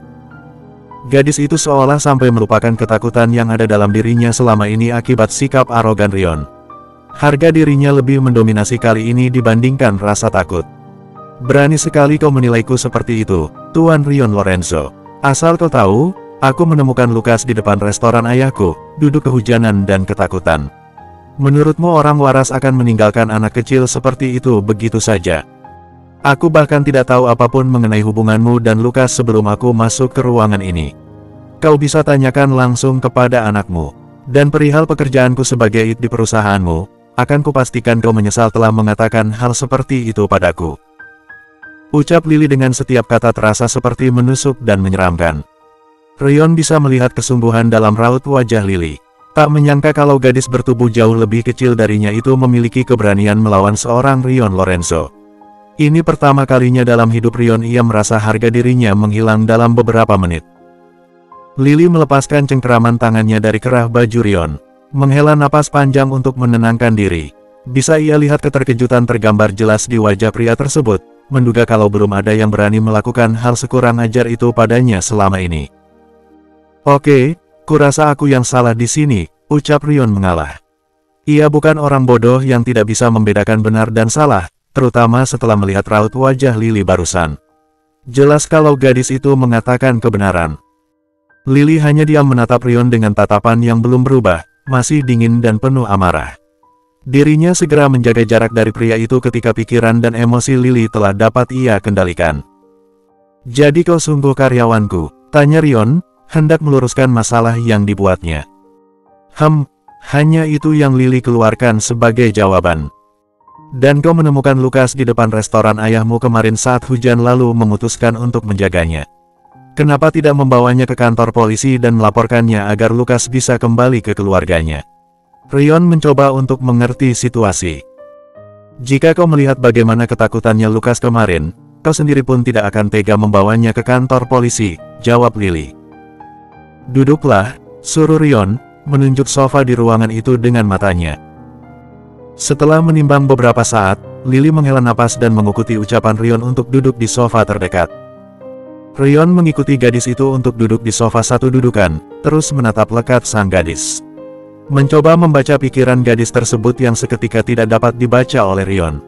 Gadis itu seolah sampai melupakan ketakutan yang ada dalam dirinya selama ini akibat sikap arogan Rion. Harga dirinya lebih mendominasi kali ini dibandingkan rasa takut. Berani sekali kau menilaiku seperti itu, Tuan Rion Lorenzo. Asal kau tahu, aku menemukan Lukas di depan restoran ayahku, duduk kehujanan dan ketakutan. Menurutmu orang waras akan meninggalkan anak kecil seperti itu begitu saja? Aku bahkan tidak tahu apapun mengenai hubunganmu dan Lukas sebelum aku masuk ke ruangan ini. Kau bisa tanyakan langsung kepada anakmu. Dan perihal pekerjaanku sebagai IT di perusahaanmu, akan kupastikan kau menyesal telah mengatakan hal seperti itu padaku. Ucap Lily dengan setiap kata terasa seperti menusuk dan menyeramkan. Rion bisa melihat kesungguhan dalam raut wajah Lily. Tak menyangka kalau gadis bertubuh jauh lebih kecil darinya itu memiliki keberanian melawan seorang Rion Lorenzo. Ini pertama kalinya dalam hidup Rion ia merasa harga dirinya menghilang dalam beberapa menit. Lily melepaskan cengkeraman tangannya dari kerah baju Rion. Menghela napas panjang untuk menenangkan diri. Bisa ia lihat keterkejutan tergambar jelas di wajah pria tersebut, menduga kalau belum ada yang berani melakukan hal sekurang ajar itu padanya selama ini. Oke, kurasa aku yang salah di sini, ucap Rion mengalah. Ia bukan orang bodoh yang tidak bisa membedakan benar dan salah, terutama setelah melihat raut wajah Lily barusan. Jelas kalau gadis itu mengatakan kebenaran. Lily hanya diam menatap Rion dengan tatapan yang belum berubah, masih dingin dan penuh amarah. Dirinya segera menjaga jarak dari pria itu ketika pikiran dan emosi Lily telah dapat ia kendalikan. Jadi kau sungguh karyawanku, tanya Rion, hendak meluruskan masalah yang dibuatnya. Hanya itu yang Lily keluarkan sebagai jawaban. Dan kau menemukan Lukas di depan restoran ayahmu kemarin saat hujan lalu memutuskan untuk menjaganya. Kenapa tidak membawanya ke kantor polisi dan melaporkannya agar Lukas bisa kembali ke keluarganya? Rion mencoba untuk mengerti situasi. Jika kau melihat bagaimana ketakutannya Lukas kemarin, kau sendiri pun tidak akan tega membawanya ke kantor polisi, jawab Lily. Duduklah, suruh Rion, menunjuk sofa di ruangan itu dengan matanya. Setelah menimbang beberapa saat, Lily menghela napas dan mengikuti ucapan Rion untuk duduk di sofa terdekat. Rion mengikuti gadis itu untuk duduk di sofa satu dudukan, terus menatap lekat sang gadis. Mencoba membaca pikiran gadis tersebut yang seketika tidak dapat dibaca oleh Rion.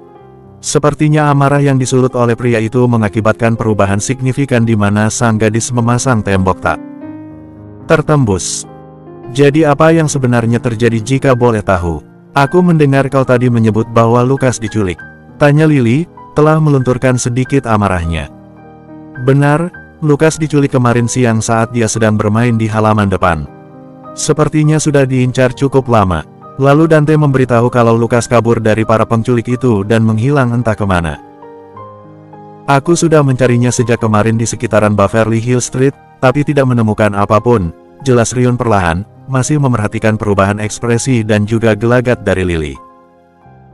Sepertinya amarah yang disulut oleh pria itu mengakibatkan perubahan signifikan di mana sang gadis memasang tembok tak tertembus. Jadi apa yang sebenarnya terjadi jika boleh tahu? Aku mendengar kau tadi menyebut bahwa Lukas diculik, tanya Lily, telah melunturkan sedikit amarahnya. Benar, Lukas diculik kemarin siang saat dia sedang bermain di halaman depan. Sepertinya sudah diincar cukup lama. Lalu Dante memberitahu kalau Lukas kabur dari para penculik itu dan menghilang entah kemana. Aku sudah mencarinya sejak kemarin di sekitaran Beverly Hills Street, tapi tidak menemukan apapun, jelas Rion perlahan, masih memerhatikan perubahan ekspresi dan juga gelagat dari Lily.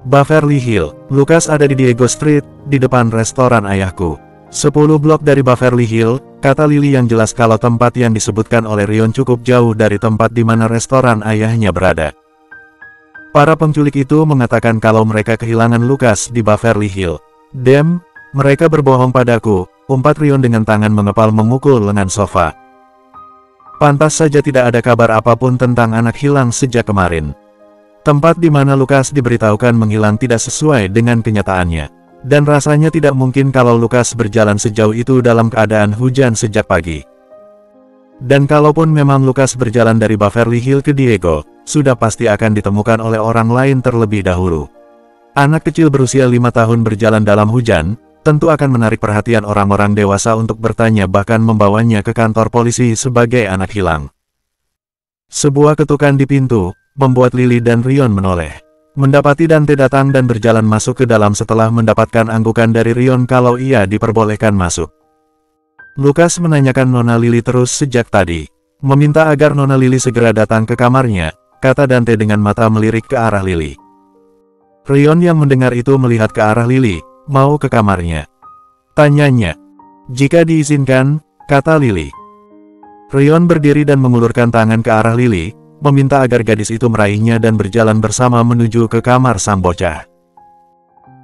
Beverly Hills, Lukas ada di Diego Street, di depan restoran ayahku. 10 blok dari Beverly Hills, kata Lily yang jelas kalau tempat yang disebutkan oleh Rion cukup jauh dari tempat di mana restoran ayahnya berada. Para penculik itu mengatakan kalau mereka kehilangan Lukas di Beverly Hills. Dem, mereka berbohong padaku, umpat Rion dengan tangan mengepal memukul lengan sofa. Pantas saja tidak ada kabar apapun tentang anak hilang sejak kemarin. Tempat di mana Lukas diberitahukan menghilang tidak sesuai dengan kenyataannya. Dan rasanya tidak mungkin kalau Lukas berjalan sejauh itu dalam keadaan hujan sejak pagi. Dan kalaupun memang Lukas berjalan dari Beverly Hills ke Diego, sudah pasti akan ditemukan oleh orang lain terlebih dahulu. Anak kecil berusia 5 tahun berjalan dalam hujan, tentu akan menarik perhatian orang-orang dewasa untuk bertanya bahkan membawanya ke kantor polisi sebagai anak hilang. Sebuah ketukan di pintu, membuat Lily dan Rion menoleh. Mendapati Dante datang dan berjalan masuk ke dalam setelah mendapatkan anggukan dari Rion kalau ia diperbolehkan masuk. Lukas menanyakan Nona Lily terus sejak tadi. Meminta agar Nona Lily segera datang ke kamarnya, kata Dante dengan mata melirik ke arah Lily. Rion yang mendengar itu melihat ke arah Lily, mau ke kamarnya. Tanyanya. Jika diizinkan, kata Lily. Rion berdiri dan mengulurkan tangan ke arah Lily, meminta agar gadis itu meraihnya dan berjalan bersama menuju ke kamar sang bocah.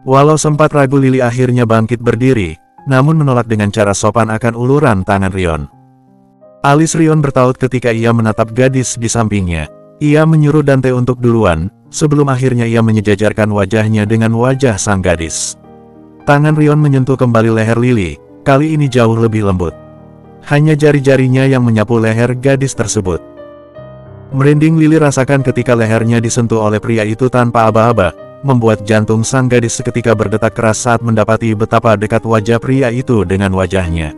Walau sempat ragu, Lily akhirnya bangkit berdiri, namun menolak dengan cara sopan akan uluran tangan Rion. Alis Rion bertaut ketika ia menatap gadis di sampingnya. Ia menyuruh Dante untuk duluan, sebelum akhirnya ia menyejajarkan wajahnya dengan wajah sang gadis. Tangan Rion menyentuh kembali leher Lily, kali ini jauh lebih lembut. Hanya jari-jarinya yang menyapu leher gadis tersebut. Merinding Lily rasakan ketika lehernya disentuh oleh pria itu tanpa aba-aba, membuat jantung sang gadis seketika berdetak keras saat mendapati betapa dekat wajah pria itu dengan wajahnya.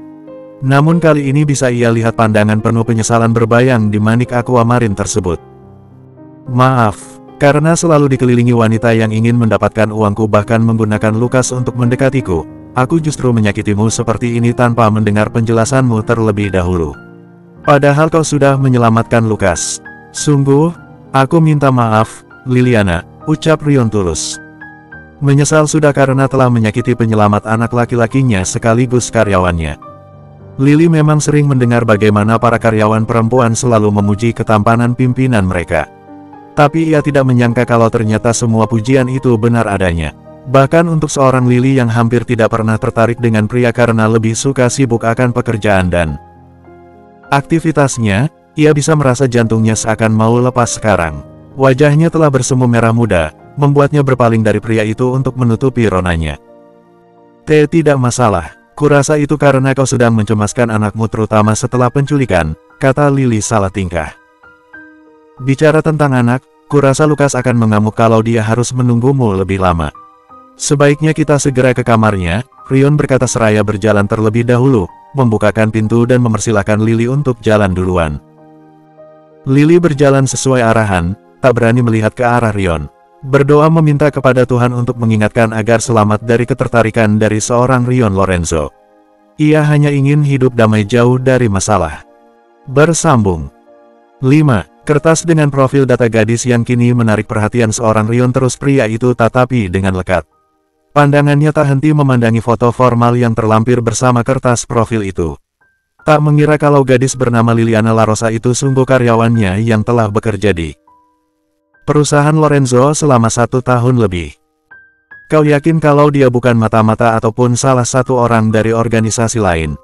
Namun kali ini bisa ia lihat pandangan penuh penyesalan berbayang di manik aquamarine tersebut. Maaf, karena selalu dikelilingi wanita yang ingin mendapatkan uangku bahkan menggunakan Lukas untuk mendekatiku. Aku justru menyakitimu seperti ini tanpa mendengar penjelasanmu terlebih dahulu. Padahal kau sudah menyelamatkan Lukas. Sungguh, aku minta maaf, Liliana, ucap Rion tulus. Menyesal sudah karena telah menyakiti penyelamat anak laki-lakinya sekaligus karyawannya. Lily memang sering mendengar bagaimana para karyawan perempuan selalu memuji ketampanan pimpinan mereka. Tapi ia tidak menyangka kalau ternyata semua pujian itu benar adanya. Bahkan untuk seorang Lily yang hampir tidak pernah tertarik dengan pria karena lebih suka sibuk akan pekerjaan dan aktivitasnya, ia bisa merasa jantungnya seakan mau lepas sekarang. Wajahnya telah bersemu merah muda, membuatnya berpaling dari pria itu untuk menutupi ronanya. Tidak masalah, kurasa itu karena kau sedang mencemaskan anakmu terutama setelah penculikan, kata Lily salah tingkah. Bicara tentang anak, kurasa Lukas akan mengamuk kalau dia harus menunggumu lebih lama. Sebaiknya kita segera ke kamarnya, Rion berkata seraya berjalan terlebih dahulu, membukakan pintu dan mempersilahkan Lily untuk jalan duluan. Lily berjalan sesuai arahan, tak berani melihat ke arah Rion. Berdoa meminta kepada Tuhan untuk mengingatkan agar selamat dari ketertarikan dari seorang Rion Lorenzo. Ia hanya ingin hidup damai jauh dari masalah. Bersambung 5. Kertas dengan profil data gadis yang kini menarik perhatian seorang Rion terus pria itu tatapi dengan lekat. Pandangannya tak henti memandangi foto formal yang terlampir bersama kertas profil itu. Tak mengira kalau gadis bernama Liliana La Rosa itu sungguh karyawannya yang telah bekerja di perusahaan Lorenzo selama 1 tahun lebih. Kau yakin kalau dia bukan mata-mata ataupun salah satu orang dari organisasi lain?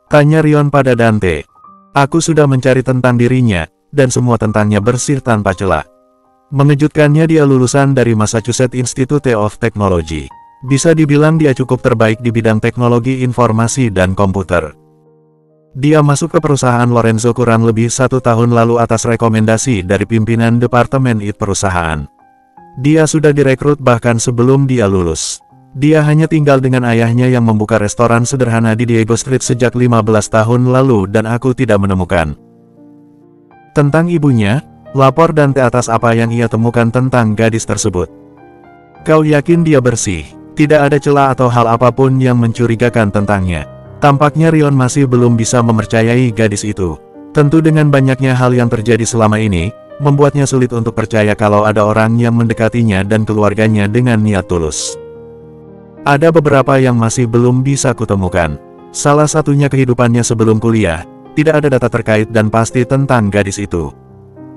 Tanya Rion pada Dante. Aku sudah mencari tentang dirinya, dan semua tentangnya bersih tanpa celah. Mengejutkannya dia lulusan dari Massachusetts Institute of Technology. Bisa dibilang dia cukup terbaik di bidang teknologi informasi dan komputer. Dia masuk ke perusahaan Lorenzo kurang lebih 1 tahun lalu atas rekomendasi dari pimpinan departemen IT perusahaan. Dia sudah direkrut bahkan sebelum dia lulus. Dia hanya tinggal dengan ayahnya yang membuka restoran sederhana di Diego Street sejak 15 tahun lalu dan aku tidak menemukan. Tentang ibunya, lapor Dante atas apa yang ia temukan tentang gadis tersebut. Kau yakin dia bersih? Tidak ada celah atau hal apapun yang mencurigakan tentangnya. Tampaknya Rion masih belum bisa mempercayai gadis itu. Tentu dengan banyaknya hal yang terjadi selama ini, membuatnya sulit untuk percaya kalau ada orang yang mendekatinya dan keluarganya dengan niat tulus. Ada beberapa yang masih belum bisa kutemukan. Salah satunya kehidupannya sebelum kuliah, tidak ada data terkait dan pasti tentang gadis itu.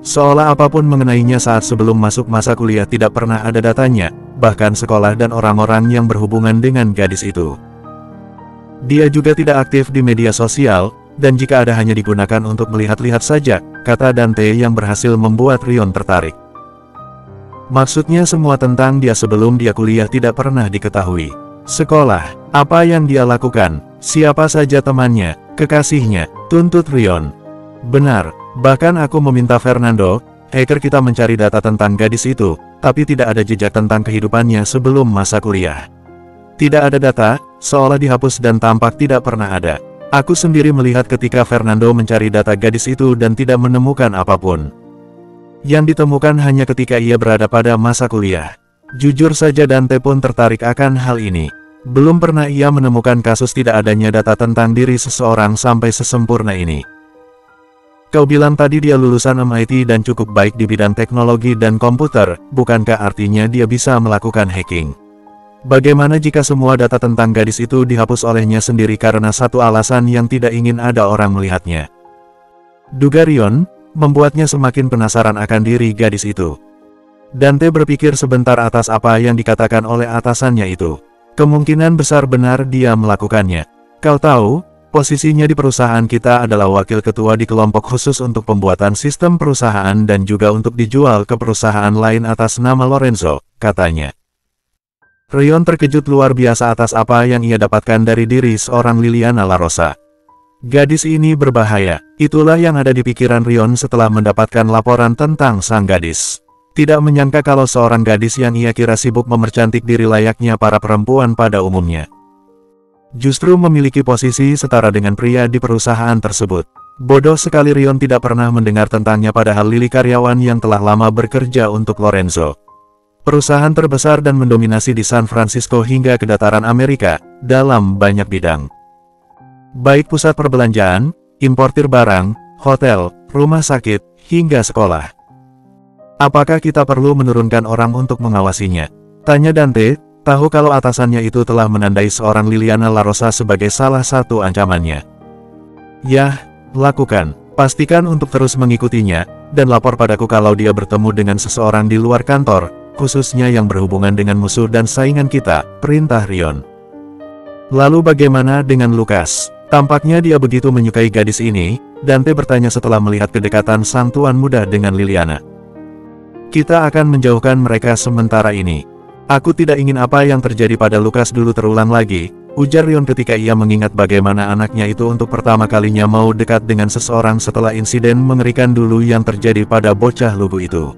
Seolah apapun mengenainya saat sebelum masuk masa kuliah tidak pernah ada datanya, bahkan sekolah dan orang-orang yang berhubungan dengan gadis itu. Dia juga tidak aktif di media sosial, dan jika ada hanya digunakan untuk melihat-lihat saja, kata Dante yang berhasil membuat Rion tertarik. Maksudnya semua tentang dia sebelum dia kuliah tidak pernah diketahui. Sekolah, apa yang dia lakukan, siapa saja temannya, kekasihnya, tuntut Rion. Benar, bahkan aku meminta Fernando, hacker kita mencari data tentang gadis itu, tapi tidak ada jejak tentang kehidupannya sebelum masa kuliah. Tidak ada data, seolah dihapus dan tampak tidak pernah ada. Aku sendiri melihat ketika Fernando mencari data gadis itu dan tidak menemukan apapun. yang ditemukan hanya ketika ia berada pada masa kuliah. Jujur saja Dante pun tertarik akan hal ini. Belum pernah ia menemukan kasus tidak adanya data tentang diri seseorang sampai sesempurna ini. Kau bilang tadi dia lulusan MIT dan cukup baik di bidang teknologi dan komputer, bukankah artinya dia bisa melakukan hacking? Bagaimana jika semua data tentang gadis itu dihapus olehnya sendiri karena satu alasan yang tidak ingin ada orang melihatnya? Duga Rion, membuatnya semakin penasaran akan diri gadis itu. Dante berpikir sebentar atas apa yang dikatakan oleh atasannya itu. Kemungkinan besar benar dia melakukannya. Kau tahu, posisinya di perusahaan kita adalah wakil ketua di kelompok khusus untuk pembuatan sistem perusahaan dan juga untuk dijual ke perusahaan lain atas nama Lorenzo, katanya. Rion terkejut luar biasa atas apa yang ia dapatkan dari diri seorang Liliana La Rosa. Gadis ini berbahaya, itulah yang ada di pikiran Rion setelah mendapatkan laporan tentang sang gadis. Tidak menyangka kalau seorang gadis yang ia kira sibuk memercantik diri layaknya para perempuan pada umumnya, justru memiliki posisi setara dengan pria di perusahaan tersebut. Bodoh sekali Rion tidak pernah mendengar tentangnya padahal Lily karyawan yang telah lama bekerja untuk Lorenzo. Perusahaan terbesar dan mendominasi di San Francisco hingga ke dataran Amerika, dalam banyak bidang. Baik pusat perbelanjaan, importir barang, hotel, rumah sakit, hingga sekolah. Apakah kita perlu menurunkan orang untuk mengawasinya? Tanya Dante, tahu kalau atasannya itu telah menandai seorang Liliana La Rosa sebagai salah satu ancamannya. Yah, lakukan. Pastikan untuk terus mengikutinya, dan lapor padaku kalau dia bertemu dengan seseorang di luar kantor, khususnya yang berhubungan dengan musuh dan saingan kita, perintah Rion. Lalu bagaimana dengan Lukas? Tampaknya dia begitu menyukai gadis ini, Dante bertanya setelah melihat kedekatan sang tuan muda dengan Liliana. Kita akan menjauhkan mereka sementara ini. Aku tidak ingin apa yang terjadi pada Lukas dulu terulang lagi, ujar Rion ketika ia mengingat bagaimana anaknya itu untuk pertama kalinya mau dekat dengan seseorang setelah insiden mengerikan dulu yang terjadi pada bocah lugu itu.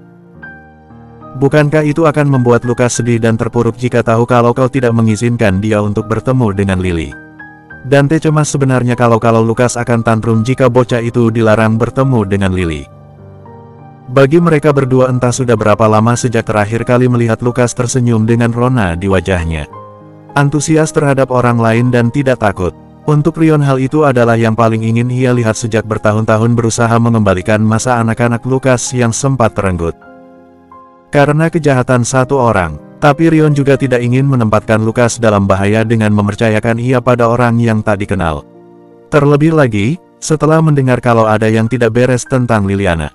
Bukankah itu akan membuat Lukas sedih dan terpuruk jika tahu kalau kau tidak mengizinkan dia untuk bertemu dengan Lily? Dante cemas sebenarnya kalau Lukas akan tantrum jika bocah itu dilarang bertemu dengan Lily. Bagi mereka berdua entah sudah berapa lama sejak terakhir kali melihat Lukas tersenyum dengan rona di wajahnya. Antusias terhadap orang lain dan tidak takut. Untuk Rion hal itu adalah yang paling ingin ia lihat sejak bertahun-tahun berusaha mengembalikan masa anak-anak Lukas yang sempat terenggut karena kejahatan satu orang. Tapi Rion juga tidak ingin menempatkan Lukas dalam bahaya dengan mempercayakan ia pada orang yang tak dikenal. Terlebih lagi, setelah mendengar kalau ada yang tidak beres tentang Liliana.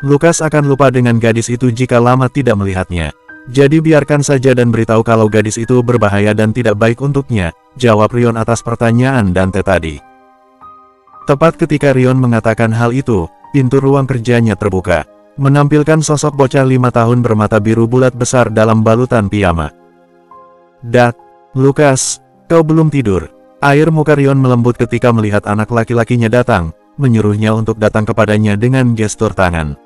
Lukas akan lupa dengan gadis itu jika lama tidak melihatnya. Jadi biarkan saja dan beritahu kalau gadis itu berbahaya dan tidak baik untuknya, jawab Rion atas pertanyaan Dante tadi. Tepat ketika Rion mengatakan hal itu, pintu ruang kerjanya terbuka, menampilkan sosok bocah 5 tahun bermata biru bulat besar dalam balutan piyama. Dak, Lukas, kau belum tidur? Air muka Rion melembut ketika melihat anak laki-lakinya datang, menyuruhnya untuk datang kepadanya dengan gestur tangan.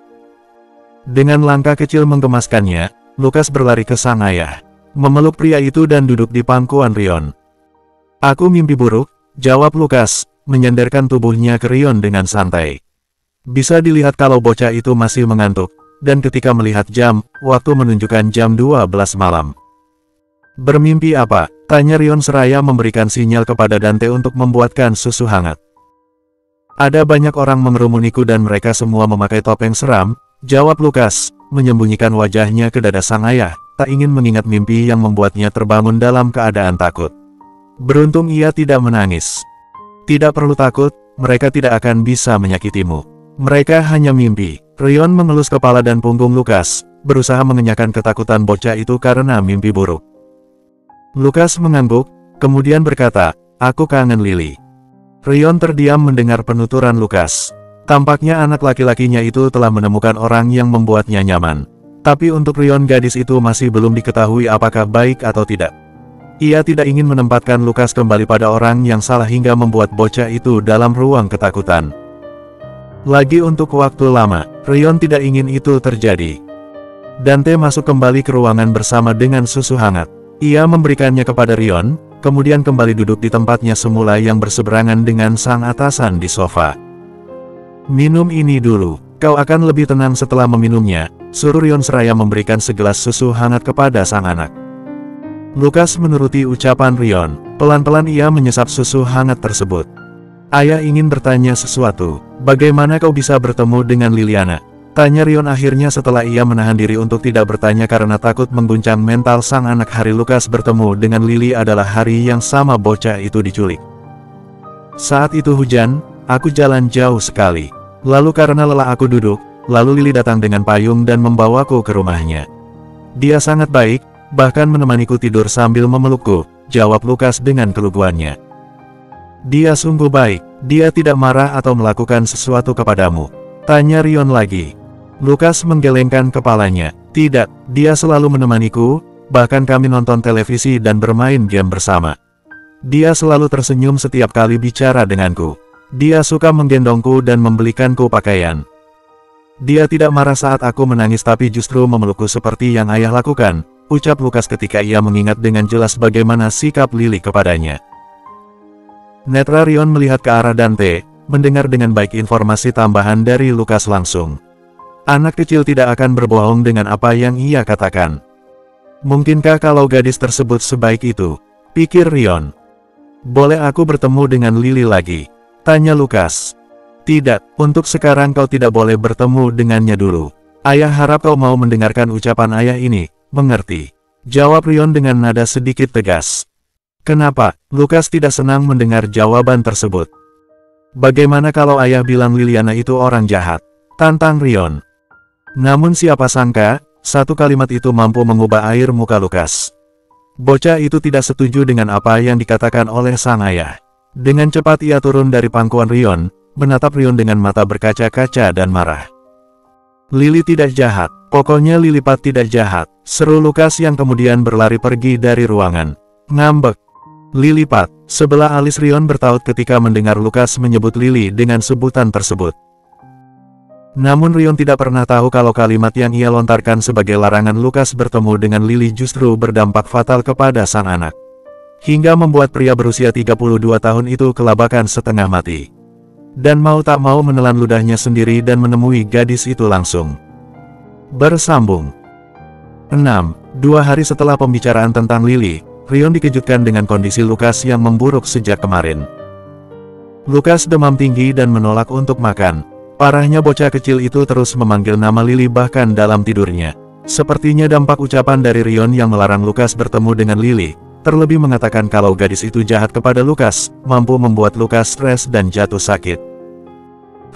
Dengan langkah kecil menggemaskannya, Lukas berlari ke sang ayah, memeluk pria itu dan duduk di pangkuan Rion. Aku mimpi buruk, jawab Lukas, menyandarkan tubuhnya ke Rion dengan santai. Bisa dilihat kalau bocah itu masih mengantuk, dan ketika melihat jam, waktu menunjukkan jam 12 malam. Bermimpi apa? Tanya Rion seraya memberikan sinyal kepada Dante untuk membuatkan susu hangat. Ada banyak orang mengerumuniku dan mereka semua memakai topeng seram, jawab Lukas, menyembunyikan wajahnya ke dada sang ayah, tak ingin mengingat mimpi yang membuatnya terbangun dalam keadaan takut. Beruntung ia tidak menangis. Tidak perlu takut, mereka tidak akan bisa menyakitimu. Mereka hanya mimpi. Rion mengelus kepala dan punggung Lukas, berusaha mengenyahkan ketakutan bocah itu karena mimpi buruk. Lukas mengangguk, kemudian berkata, aku kangen Lily. Rion terdiam mendengar penuturan Lukas. Tampaknya anak laki-lakinya itu telah menemukan orang yang membuatnya nyaman. Tapi untuk Rion gadis itu masih belum diketahui apakah baik atau tidak. Ia tidak ingin menempatkan Lukas kembali pada orang yang salah hingga membuat bocah itu dalam ruang ketakutan. Lagi untuk waktu lama, Rion tidak ingin itu terjadi. Dante masuk kembali ke ruangan bersama dengan susu hangat. Ia memberikannya kepada Rion, kemudian kembali duduk di tempatnya semula yang berseberangan dengan sang atasan di sofa. Minum ini dulu. Kau akan lebih tenang setelah meminumnya, suruh Rion seraya memberikan segelas susu hangat kepada sang anak. Lukas menuruti ucapan Rion. Pelan-pelan ia menyesap susu hangat tersebut. Ayah ingin bertanya sesuatu. Bagaimana kau bisa bertemu dengan Liliana? Tanya Rion akhirnya setelah ia menahan diri untuk tidak bertanya karena takut mengguncang mental sang anak. Hari Lukas bertemu dengan Lily adalah hari yang sama bocah itu diculik. Saat itu hujan, aku jalan jauh sekali. Lalu karena lelah aku duduk, lalu Lily datang dengan payung dan membawaku ke rumahnya. Dia sangat baik, bahkan menemaniku tidur sambil memelukku, jawab Lukas dengan keluguannya. Dia sungguh baik, dia tidak marah atau melakukan sesuatu kepadamu? Tanya Rion lagi. Lukas menggelengkan kepalanya. Tidak, dia selalu menemaniku, bahkan kami nonton televisi dan bermain game bersama. Dia selalu tersenyum setiap kali bicara denganku. Dia suka menggendongku dan membelikanku pakaian. Dia tidak marah saat aku menangis tapi justru memelukku seperti yang ayah lakukan, ucap Lukas ketika ia mengingat dengan jelas bagaimana sikap Lily kepadanya. Netra Rion melihat ke arah Dante, mendengar dengan baik informasi tambahan dari Lukas langsung. Anak kecil tidak akan berbohong dengan apa yang ia katakan. Mungkinkah kalau gadis tersebut sebaik itu? Pikir Rion. Boleh aku bertemu dengan Lily lagi? Tanya Lukas. Tidak, untuk sekarang kau tidak boleh bertemu dengannya dulu. Ayah harap kau mau mendengarkan ucapan ayah ini, mengerti? Jawab Rion dengan nada sedikit tegas. Kenapa? Lukas tidak senang mendengar jawaban tersebut. Bagaimana kalau ayah bilang Liliana itu orang jahat? Tantang Rion. Namun siapa sangka, satu kalimat itu mampu mengubah air muka Lukas. Bocah itu tidak setuju dengan apa yang dikatakan oleh sang ayah. Dengan cepat ia turun dari pangkuan Rion, menatap Rion dengan mata berkaca-kaca dan marah. Lily tidak jahat, pokoknya Lilipat tidak jahat, seru Lukas yang kemudian berlari pergi dari ruangan. Ngambek. Lilipat, sebelah alis Rion bertaut ketika mendengar Lukas menyebut Lily dengan sebutan tersebut. Namun Rion tidak pernah tahu kalau kalimat yang ia lontarkan sebagai larangan Lukas bertemu dengan Lily justru berdampak fatal kepada sang anak. Hingga membuat pria berusia 32 tahun itu kelabakan setengah mati. Dan mau tak mau menelan ludahnya sendiri dan menemui gadis itu langsung. Bersambung. 6. 2 hari setelah pembicaraan tentang Lily, Rion dikejutkan dengan kondisi Lukas yang memburuk sejak kemarin. Lukas demam tinggi dan menolak untuk makan. Parahnya bocah kecil itu terus memanggil nama Lily bahkan dalam tidurnya. Sepertinya dampak ucapan dari Rion yang melarang Lukas bertemu dengan Lily, terlebih mengatakan kalau gadis itu jahat kepada Lukas, mampu membuat Lukas stres dan jatuh sakit.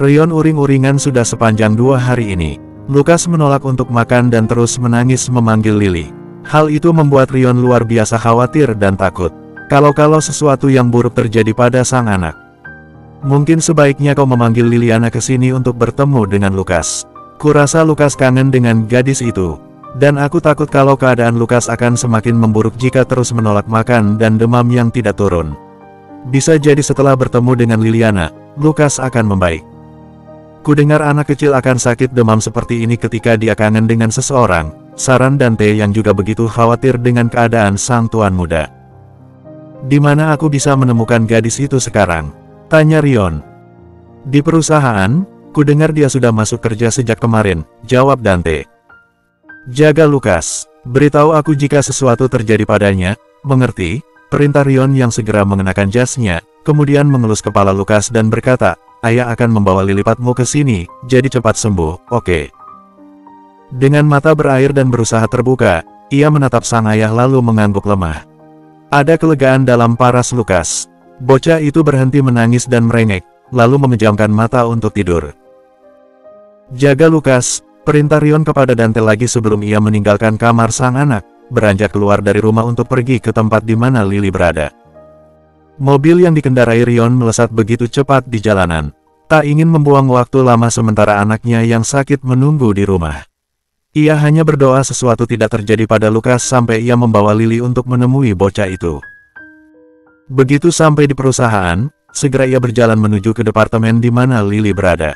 Rion uring-uringan sudah sepanjang 2 hari ini. Lukas menolak untuk makan dan terus menangis memanggil Lily. Hal itu membuat Rion luar biasa khawatir dan takut. Kalau sesuatu yang buruk terjadi pada sang anak. Mungkin sebaiknya kau memanggil Liliana ke sini untuk bertemu dengan Lukas. Kurasa Lukas kangen dengan gadis itu. Dan aku takut kalau keadaan Lukas akan semakin memburuk jika terus menolak makan dan demam yang tidak turun. Bisa jadi setelah bertemu dengan Liliana, Lukas akan membaik. Kudengar anak kecil akan sakit demam seperti ini ketika dia kangen dengan seseorang, saran Dante yang juga begitu khawatir dengan keadaan sang tuan muda. Di mana aku bisa menemukan gadis itu sekarang? Tanya Rion. Di perusahaan, kudengar dia sudah masuk kerja sejak kemarin, jawab Dante. Jaga Lukas, beritahu aku jika sesuatu terjadi padanya, mengerti? Perintah Rion yang segera mengenakan jasnya, kemudian mengelus kepala Lukas dan berkata, ayah akan membawa Lilipatmu ke sini, jadi cepat sembuh, oke? Dengan mata berair dan berusaha terbuka, ia menatap sang ayah lalu mengangguk lemah. Ada kelegaan dalam paras Lukas. Bocah itu berhenti menangis dan merengek, lalu memejamkan mata untuk tidur. Jaga Lukas, perintah Rion kepada Dante lagi sebelum ia meninggalkan kamar sang anak, beranjak keluar dari rumah untuk pergi ke tempat di mana Lily berada. Mobil yang dikendarai Rion melesat begitu cepat di jalanan. Tak ingin membuang waktu lama sementara anaknya yang sakit menunggu di rumah. Ia hanya berdoa sesuatu tidak terjadi pada Lukas sampai ia membawa Lily untuk menemui bocah itu. Begitu sampai di perusahaan, segera ia berjalan menuju ke departemen di mana Lily berada.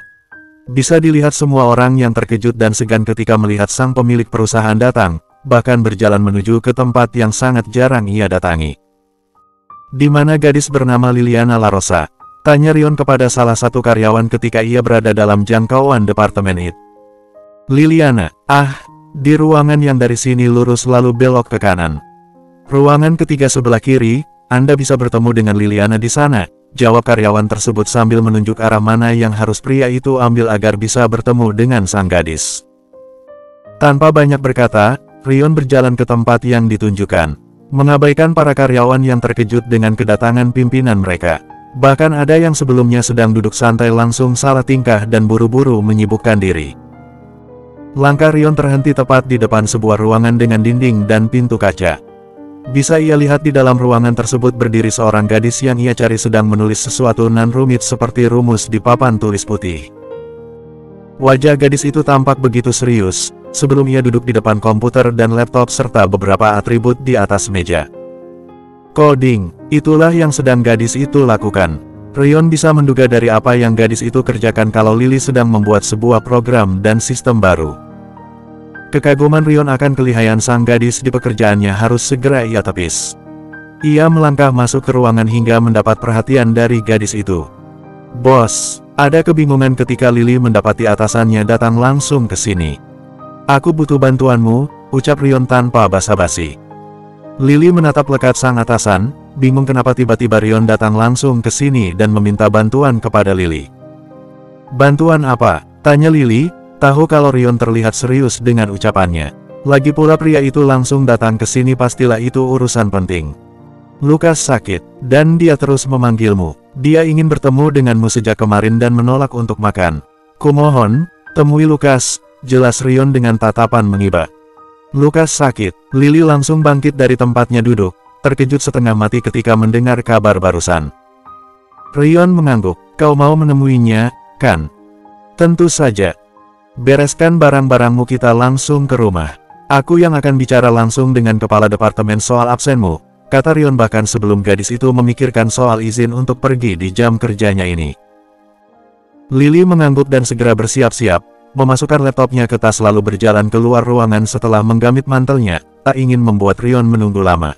Bisa dilihat semua orang yang terkejut dan segan ketika melihat sang pemilik perusahaan datang, bahkan berjalan menuju ke tempat yang sangat jarang ia datangi. Di mana gadis bernama Liliana La Rosa. Tanya Rion kepada salah satu karyawan ketika ia berada dalam jangkauan departemen IT. Liliana, di ruangan yang dari sini lurus lalu belok ke kanan. Ruangan ketiga sebelah kiri, Anda bisa bertemu dengan Liliana di sana, jawab karyawan tersebut sambil menunjuk arah mana yang harus pria itu ambil agar bisa bertemu dengan sang gadis. Tanpa banyak berkata, Rion berjalan ke tempat yang ditunjukkan, mengabaikan para karyawan yang terkejut dengan kedatangan pimpinan mereka. Bahkan ada yang sebelumnya sedang duduk santai langsung salah tingkah dan buru-buru menyibukkan diri. Langkah Rion terhenti tepat di depan sebuah ruangan dengan dinding dan pintu kaca. Bisa ia lihat di dalam ruangan tersebut berdiri seorang gadis yang ia cari sedang menulis sesuatu nan rumit seperti rumus di papan tulis putih. Wajah gadis itu tampak begitu serius, sebelum ia duduk di depan komputer dan laptop serta beberapa atribut di atas meja. Coding, itulah yang sedang gadis itu lakukan. Rion bisa menduga dari apa yang gadis itu kerjakan kalau Lily sedang membuat sebuah program dan sistem baru. Kekaguman Rion akan kelihayan sang gadis di pekerjaannya harus segera ia tepis. Ia melangkah masuk ke ruangan hingga mendapat perhatian dari gadis itu. Bos, ada kebingungan ketika Lily mendapati atasannya datang langsung ke sini. Aku butuh bantuanmu, ucap Rion tanpa basa-basi. Lily menatap lekat sang atasan, bingung kenapa tiba-tiba Rion datang langsung ke sini dan meminta bantuan kepada Lily. Bantuan apa? Tanya Lily, tahu kalau Rion terlihat serius dengan ucapannya. Lagi pula pria itu langsung datang ke sini pastilah itu urusan penting. Lukas sakit, dan dia terus memanggilmu. Dia ingin bertemu denganmu sejak kemarin dan menolak untuk makan. Kumohon, temui Lukas, jelas Rion dengan tatapan mengiba. Lukas sakit. Lily langsung bangkit dari tempatnya duduk, terkejut setengah mati ketika mendengar kabar barusan. Rion mengangguk, kau mau menemuinya, kan? Tentu saja. Bereskan barang-barangmu kita langsung ke rumah. Aku yang akan bicara langsung dengan kepala departemen soal absenmu, kata Rion bahkan sebelum gadis itu memikirkan soal izin untuk pergi di jam kerjanya ini. Lily mengangguk dan segera bersiap-siap, memasukkan laptopnya ke tas lalu berjalan keluar ruangan setelah menggamit mantelnya, tak ingin membuat Rion menunggu lama.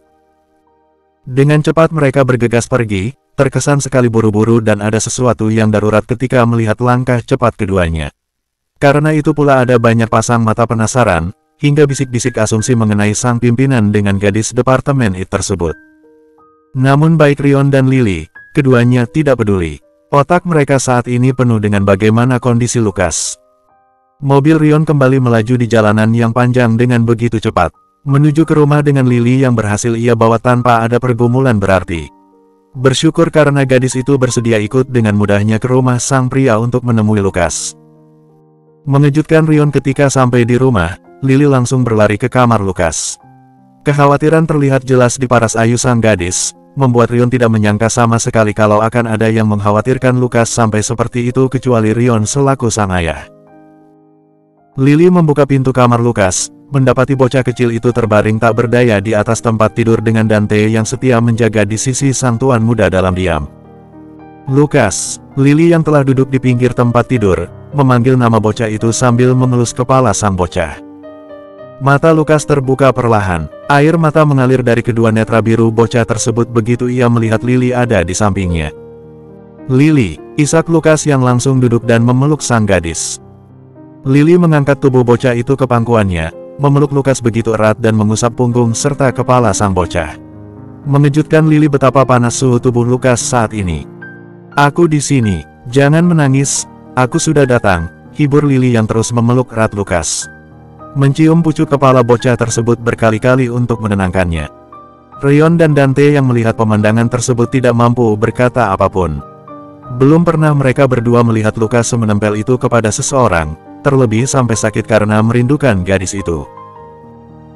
Dengan cepat mereka bergegas pergi, terkesan sekali buru-buru dan ada sesuatu yang darurat ketika melihat langkah cepat keduanya. Karena itu pula ada banyak pasang mata penasaran, hingga bisik-bisik asumsi mengenai sang pimpinan dengan gadis departemen IT tersebut. Namun baik Rion dan Lily, keduanya tidak peduli. Otak mereka saat ini penuh dengan bagaimana kondisi Lukas. Mobil Rion kembali melaju di jalanan yang panjang dengan begitu cepat, menuju ke rumah dengan Lily yang berhasil ia bawa tanpa ada pergumulan berarti. Bersyukur karena gadis itu bersedia ikut dengan mudahnya ke rumah sang pria untuk menemui Lukas. Mengejutkan Rion ketika sampai di rumah, Lily langsung berlari ke kamar Lukas. Kekhawatiran terlihat jelas di paras ayu sang gadis, membuat Rion tidak menyangka sama sekali kalau akan ada yang mengkhawatirkan Lukas sampai seperti itu kecuali Rion selaku sang ayah. Lily membuka pintu kamar Lukas, mendapati bocah kecil itu terbaring tak berdaya di atas tempat tidur dengan Dante yang setia menjaga di sisi sang tuan muda dalam diam. Lukas, Lily yang telah duduk di pinggir tempat tidur, memanggil nama bocah itu sambil mengelus kepala sang bocah. Mata Lukas terbuka perlahan, air mata mengalir dari kedua netra biru bocah tersebut begitu ia melihat Lily ada di sampingnya. Lily, isak Lukas yang langsung duduk dan memeluk sang gadis. Lily mengangkat tubuh bocah itu ke pangkuannya, memeluk Lukas begitu erat dan mengusap punggung serta kepala sang bocah. Mengejutkan Lily betapa panas suhu tubuh Lukas saat ini. Aku di sini, jangan menangis, aku sudah datang, hibur Lily yang terus memeluk erat Lukas. Mencium pucuk kepala bocah tersebut berkali-kali untuk menenangkannya. Rion dan Dante yang melihat pemandangan tersebut tidak mampu berkata apapun. Belum pernah mereka berdua melihat Lukas semenempel itu kepada seseorang, terlebih sampai sakit karena merindukan gadis itu.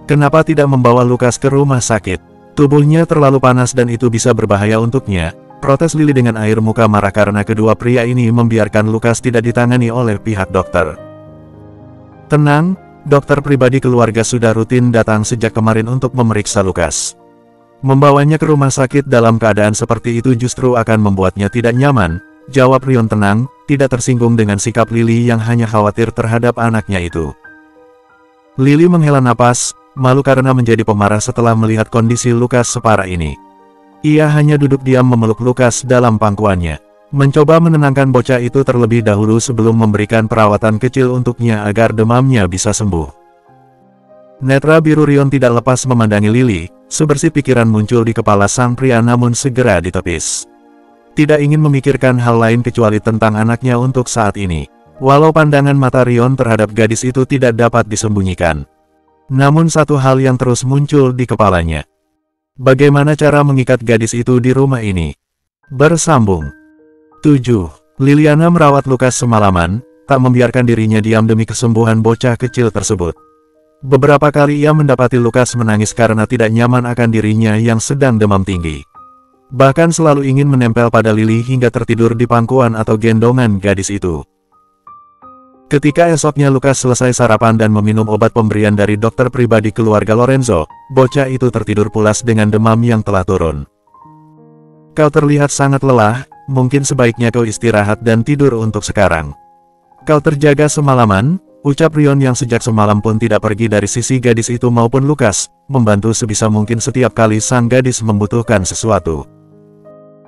Kenapa tidak membawa Lukas ke rumah sakit? Tubuhnya terlalu panas dan itu bisa berbahaya untuknya, protes Lily dengan air muka marah karena kedua pria ini membiarkan Lukas tidak ditangani oleh pihak dokter. Tenang, dokter pribadi keluarga sudah rutin datang sejak kemarin untuk memeriksa Lukas. Membawanya ke rumah sakit dalam keadaan seperti itu justru akan membuatnya tidak nyaman, jawab Rion tenang, tidak tersinggung dengan sikap Lily yang hanya khawatir terhadap anaknya itu. Lily menghela napas, malu karena menjadi pemarah setelah melihat kondisi Lukas separah ini. Ia hanya duduk diam memeluk Lukas dalam pangkuannya. mencoba menenangkan bocah itu terlebih dahulu sebelum memberikan perawatan kecil untuknya agar demamnya bisa sembuh. Netra biru Rion tidak lepas memandangi Lily, sebersih pikiran muncul di kepala sang pria namun segera ditepis. Tidak ingin memikirkan hal lain kecuali tentang anaknya untuk saat ini. Walau pandangan mata Rion terhadap gadis itu tidak dapat disembunyikan. Namun satu hal yang terus muncul di kepalanya. Bagaimana cara mengikat gadis itu di rumah ini? Bersambung. 7. Liliana merawat Lukas semalaman, tak membiarkan dirinya diam demi kesembuhan bocah kecil tersebut. Beberapa kali ia mendapati Lukas menangis karena tidak nyaman akan dirinya yang sedang demam tinggi. Bahkan selalu ingin menempel pada Lily hingga tertidur di pangkuan atau gendongan gadis itu. Ketika esoknya Lukas selesai sarapan dan meminum obat pemberian dari dokter pribadi keluarga Lorenzo, bocah itu tertidur pulas dengan demam yang telah turun. Kau terlihat sangat lelah, mungkin sebaiknya kau istirahat dan tidur untuk sekarang. Kau terjaga semalaman, ucap Rion yang sejak semalam pun tidak pergi dari sisi gadis itu maupun Lukas, membantu sebisa mungkin setiap kali sang gadis membutuhkan sesuatu.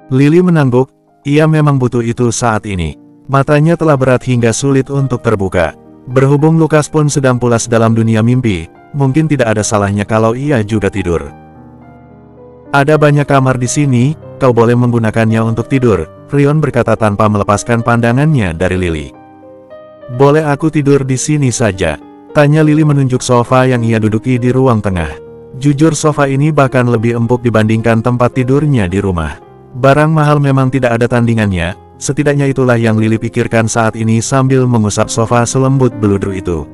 Lily mengangguk, ia memang butuh itu saat ini. Matanya telah berat hingga sulit untuk terbuka. Berhubung Lukas pun sedang pulas dalam dunia mimpi, mungkin tidak ada salahnya kalau ia juga tidur. Ada banyak kamar di sini, kau boleh menggunakannya untuk tidur, Rion berkata tanpa melepaskan pandangannya dari Lily. Boleh aku tidur di sini saja? Tanya Lily menunjuk sofa yang ia duduki di ruang tengah. Jujur sofa ini bahkan lebih empuk dibandingkan tempat tidurnya di rumah. Barang mahal memang tidak ada tandingannya. Setidaknya itulah yang Lily pikirkan saat ini sambil mengusap sofa selembut beludru itu.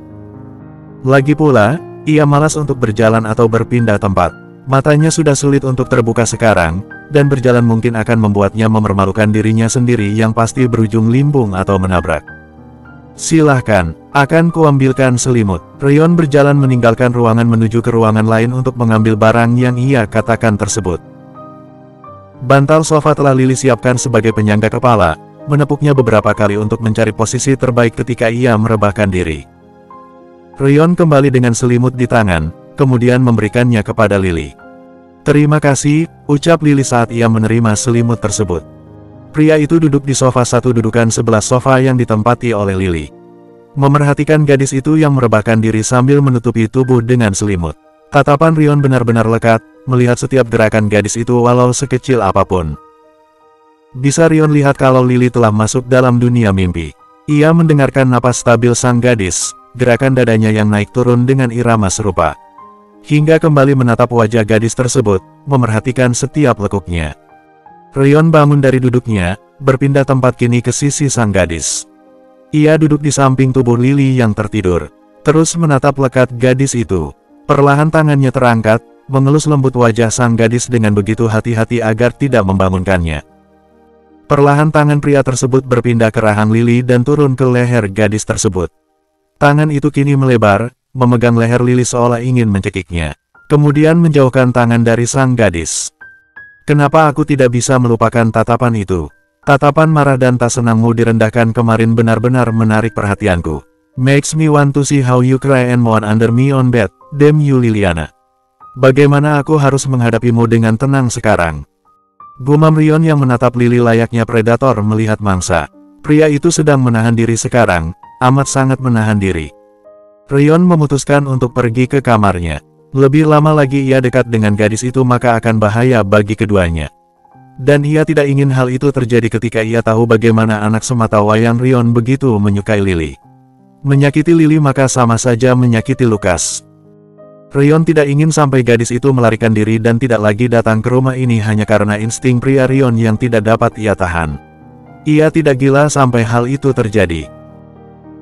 Lagi pula, ia malas untuk berjalan atau berpindah tempat. Matanya sudah sulit untuk terbuka sekarang, dan berjalan mungkin akan membuatnya mempermalukan dirinya sendiri yang pasti berujung limbung atau menabrak. Silahkan, akan kuambilkan selimut. Rion berjalan meninggalkan ruangan menuju ke ruangan lain untuk mengambil barang yang ia katakan tersebut. Bantal sofa telah Lily siapkan sebagai penyangga kepala, menepuknya beberapa kali untuk mencari posisi terbaik ketika ia merebahkan diri. Rion kembali dengan selimut di tangan, kemudian memberikannya kepada Lily. Terima kasih, ucap Lily saat ia menerima selimut tersebut. Pria itu duduk di sofa satu dudukan sebelah sofa yang ditempati oleh Lily. Memerhatikan gadis itu yang merebahkan diri sambil menutupi tubuh dengan selimut. Tatapan Rion benar-benar lekat, melihat setiap gerakan gadis itu walau sekecil apapun. Bisa Rion lihat kalau Lily telah masuk dalam dunia mimpi. Ia mendengarkan napas stabil sang gadis, gerakan dadanya yang naik turun dengan irama serupa. Hingga kembali menatap wajah gadis tersebut, memerhatikan setiap lekuknya. Rion bangun dari duduknya, berpindah tempat kini ke sisi sang gadis. Ia duduk di samping tubuh Lily yang tertidur, terus menatap lekat gadis itu. Perlahan tangannya terangkat, mengelus lembut wajah sang gadis dengan begitu hati-hati agar tidak membangunkannya. Perlahan tangan pria tersebut berpindah ke rahang Lily dan turun ke leher gadis tersebut. Tangan itu kini melebar, memegang leher Lily seolah ingin mencekiknya. Kemudian menjauhkan tangan dari sang gadis. Kenapa aku tidak bisa melupakan tatapan itu? Tatapan marah dan tak senangmu direndahkan kemarin benar-benar menarik perhatianku. Makes me want to see how you cry and moan under me on bed, damn you Liliana. Bagaimana aku harus menghadapimu dengan tenang sekarang? Gumam Rion yang menatap Lily layaknya predator melihat mangsa. Pria itu sedang menahan diri sekarang, amat sangat menahan diri. Rion memutuskan untuk pergi ke kamarnya. Lebih lama lagi ia dekat dengan gadis itu maka akan bahaya bagi keduanya. Dan ia tidak ingin hal itu terjadi ketika ia tahu bagaimana anak semata wayang Rion begitu menyukai Lily. Menyakiti Lily maka sama saja menyakiti Lukas. Rion tidak ingin sampai gadis itu melarikan diri dan tidak lagi datang ke rumah ini hanya karena insting pria Rion yang tidak dapat ia tahan. Ia tidak gila sampai hal itu terjadi.